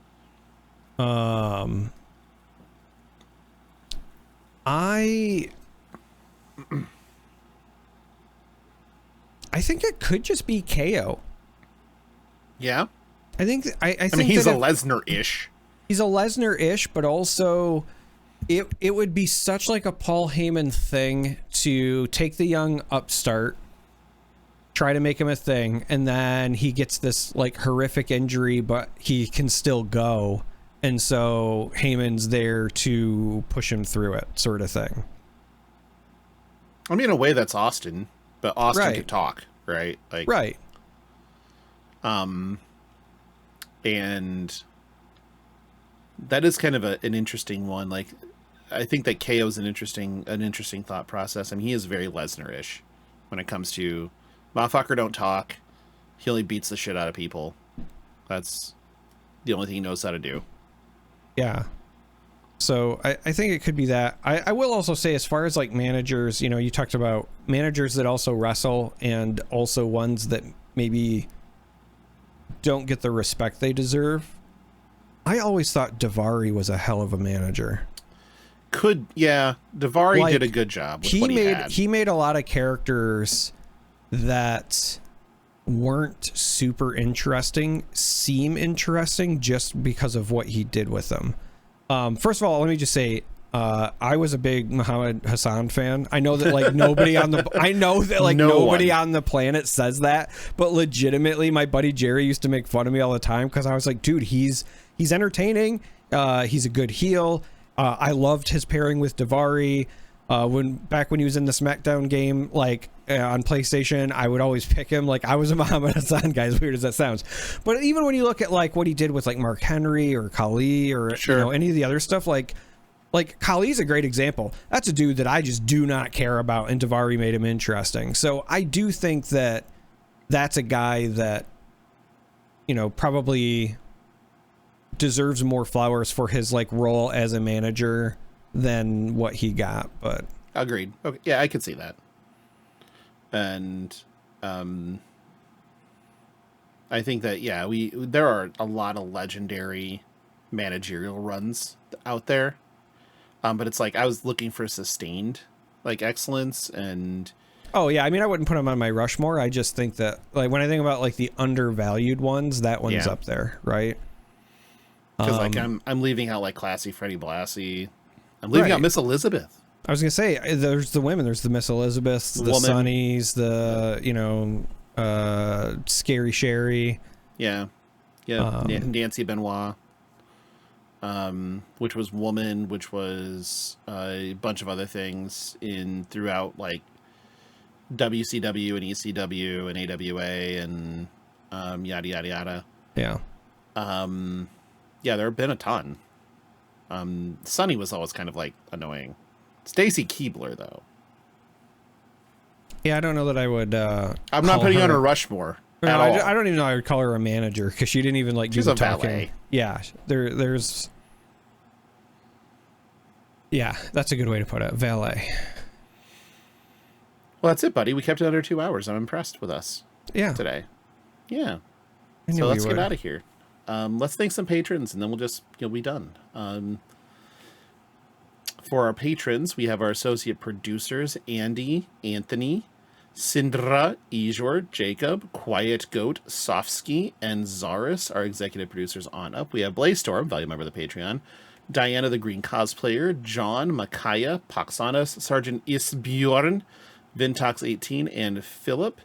I think it could just be KO. Yeah, I think. I mean, he's a Lesnar-ish. He's a Lesnar-ish, but also it would be such like a Paul Heyman thing to take the young upstart, try to make him a thing, and then he gets this like horrific injury, but he can still go, and so Heyman's there to push him through it, sort of thing. I mean, in a way, that's Austin, but Austin could talk, right? Like, right. And that is kind of an interesting one. Like, I think that KO is an interesting thought process. I mean, he is very Lesnar-ish when it comes to motherfucker don't talk. He only beats the shit out of people. That's the only thing he knows how to do. Yeah. So I think it could be that. I will also say, as far as like managers, you know, you talked about managers that also wrestle and also ones that maybe don't get the respect they deserve. I always thought Daivari was a hell of a manager. Daivari did a good job with what he had. He made a lot of characters that weren't super interesting seem interesting just because of what he did with them. First of all, let me just say, I was a big Muhammad Hassan fan. I know that like nobody on the planet says that, but legitimately my buddy Jerry used to make fun of me all the time because I was like, dude, he's entertaining. He's a good heel. I loved his pairing with Daivari. When he was in the SmackDown game, like on PlayStation, I would always pick him. Like I was a Muhammad Hassan guy, as weird as that sounds. But even when you look at like what he did with like Mark Henry or Khali or you know any of the other stuff, like Khali's a great example. That's a dude that I just do not care about, and Daivari made him interesting. So I do think that that's a guy that, you know, probably deserves more flowers for his like role as a manager than what he got. But agreed. Okay, yeah, I could see that. And I think that there are a lot of legendary managerial runs out there. But it's like I was looking for sustained like excellence. And oh yeah, I mean, I wouldn't put him on my Rushmore. I just think that like when I think about like the undervalued ones, that one's up there, right? Because like I'm leaving out like classy Freddie Blassie. I'm leaving out Miss Elizabeth. I was gonna say there's the women. There's the Miss Elizabeths, the Sunnies, the Scary Sherry. Yeah. Nancy Benoit. Which was woman, which was a bunch of other things throughout like WCW and ECW and AWA and yada yada yada. Yeah. Yeah, there have been a ton. Sunny was always kind of like annoying. Stacy Keibler though. Yeah, I don't know that I would. I'm not putting her on a Rushmore. No, I don't even know I would call her a manager because she didn't even like do the talking. Valet. Yeah, there's. Yeah, that's a good way to put it. Valet. Well, that's it, buddy. We kept it under 2 hours. I'm impressed with us. Yeah. Today. Yeah. So let's get out of here. Let's thank some patrons, and then we'll just be done. For our patrons, we have our associate producers, Andy, Anthony, Sindra, Ejor, Jacob, Quiet Goat, Sofsky, and Zaris, our executive producers on up. We have Blaze Storm, value member of the Patreon, Diana the Green Cosplayer, John, Makaya, Poxanas, Sergeant Isbjorn, Vintox18, and Philip.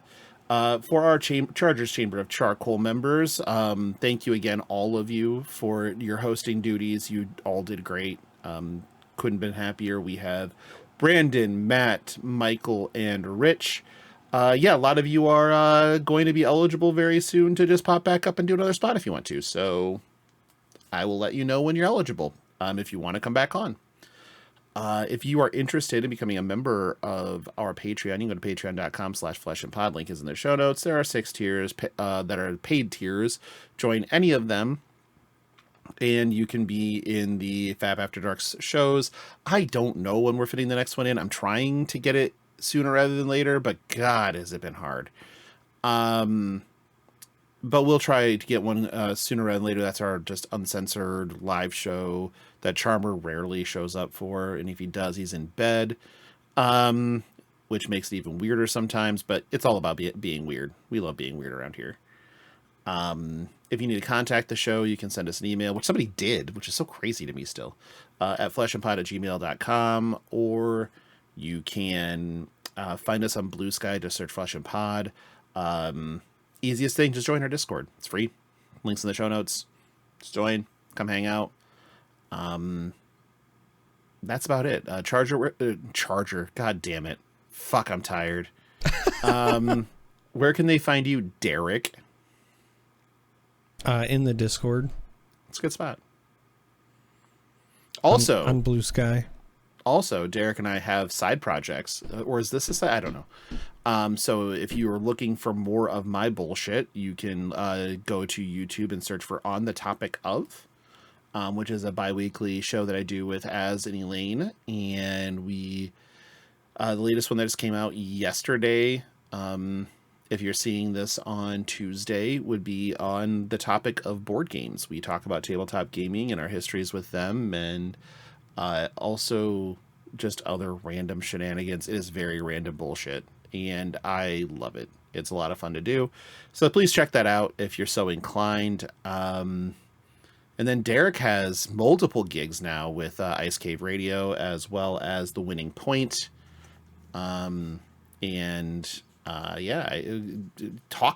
For our Chargers Chamber of Charcoal members, thank you again, all of you, for your hosting duties. You all did great. Couldn't have been happier. We have Brandon, Matt, Michael, and Rich. A lot of you are going to be eligible very soon to just pop back up and do another spot if you want to. So I will let you know when you're eligible if you want to come back on. If you are interested in becoming a member of our Patreon, you can go to patreon.com/fleshandpod. Link is in the show notes. There are 6 tiers that are paid tiers. Join any of them, and you can be in the Fab After Darks shows. I don't know when we're fitting the next one in. I'm trying to get it sooner rather than later, but God, has it been hard. But we'll try to get one sooner rather than later. That's our just uncensored live show that Charmer rarely shows up for, and if he does, he's in bed, which makes it even weirder sometimes, but it's all about being weird. We love being weird around here. If you need to contact the show, you can send us an email, which somebody did, which is so crazy to me still, at fleshandpod@gmail.com, or you can find us on BlueSky, just search Flesh and Pod. Easiest thing, just join our Discord. It's free. Links in the show notes. Just join, come hang out. That's about it. Charger. God damn it. Fuck, I'm tired. Where can they find you, Darick? In the Discord. It's a good spot. Also, on BlueSky. Also, Darick and I have side projects, or is this a side? I don't know. So if you are looking for more of my bullshit, you can go to YouTube and search for On the Topic Of, which is a bi-weekly show that I do with Az and Elaine. And the latest one that just came out yesterday, if you're seeing this on Tuesday, would be on the topic of board games. We talk about tabletop gaming and our histories with them, and also just other random shenanigans. It is very random bullshit, and I love it. It's a lot of fun to do. So please check that out if you're so inclined. And then Darick has multiple gigs now with Ice Cave Radio, as well as The Winning Point. Talk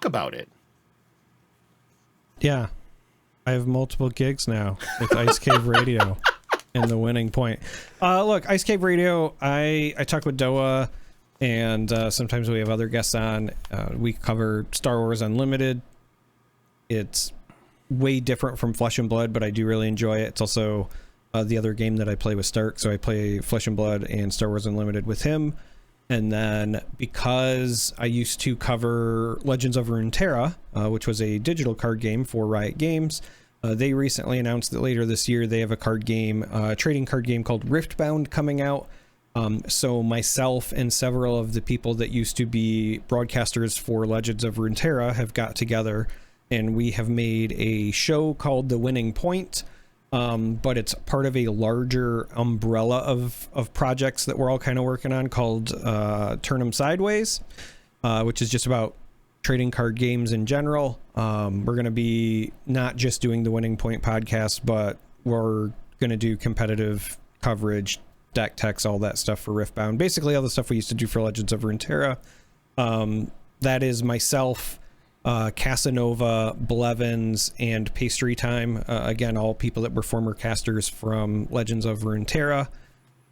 about it. Yeah, I have multiple gigs now with Ice Cave Radio and The Winning Point. Look, Ice Cave Radio, I talk with Doa, and sometimes we have other guests on. We cover Star Wars Unlimited. It's way different from Flesh and Blood, but I do really enjoy it. It's also the other game that I play with Stark, so I play Flesh and Blood and Star Wars Unlimited with him. And then because I used to cover Legends of Runeterra, which was a digital card game for Riot Games, they recently announced that later this year they have a card game, trading card game called Riftbound coming out. So myself and several of the people that used to be broadcasters for Legends of Runeterra have got together, and we have made a show called The Winning Point. But it's part of a larger umbrella of projects that we're all kind of working on called Turn 'em Sideways, which is just about trading card games in general. We're going to be not just doing the Winning Point podcast, but we're going to do competitive coverage, deck techs, all that stuff for Riftbound. Basically all the stuff we used to do for Legends of Runeterra. That is myself, Casanova, Blevins, and Pastry Time. Again, all people that were former casters from Legends of Runeterra.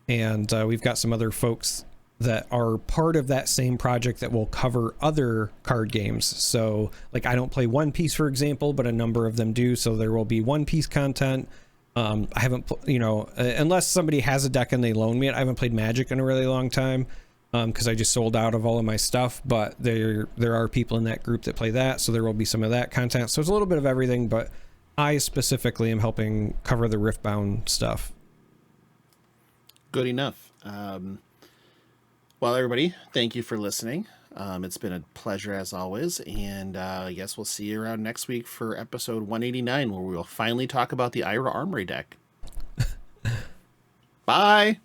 And we've got some other folks that are part of that same project that will cover other card games. So, like, I don't play One Piece, for example, but a number of them do. So there will be One Piece content. I haven't, unless somebody has a deck and they loan me it, I haven't played Magic in a really long time. Because I just sold out of all of my stuff, but there are people in that group that play that, so there will be some of that content. So it's a little bit of everything, but I specifically am helping cover the Riftbound stuff. Good enough. Well, everybody, thank you for listening. It's been a pleasure as always, and I guess we'll see you around next week for episode 189, where we will finally talk about the Ira Armory deck. Bye!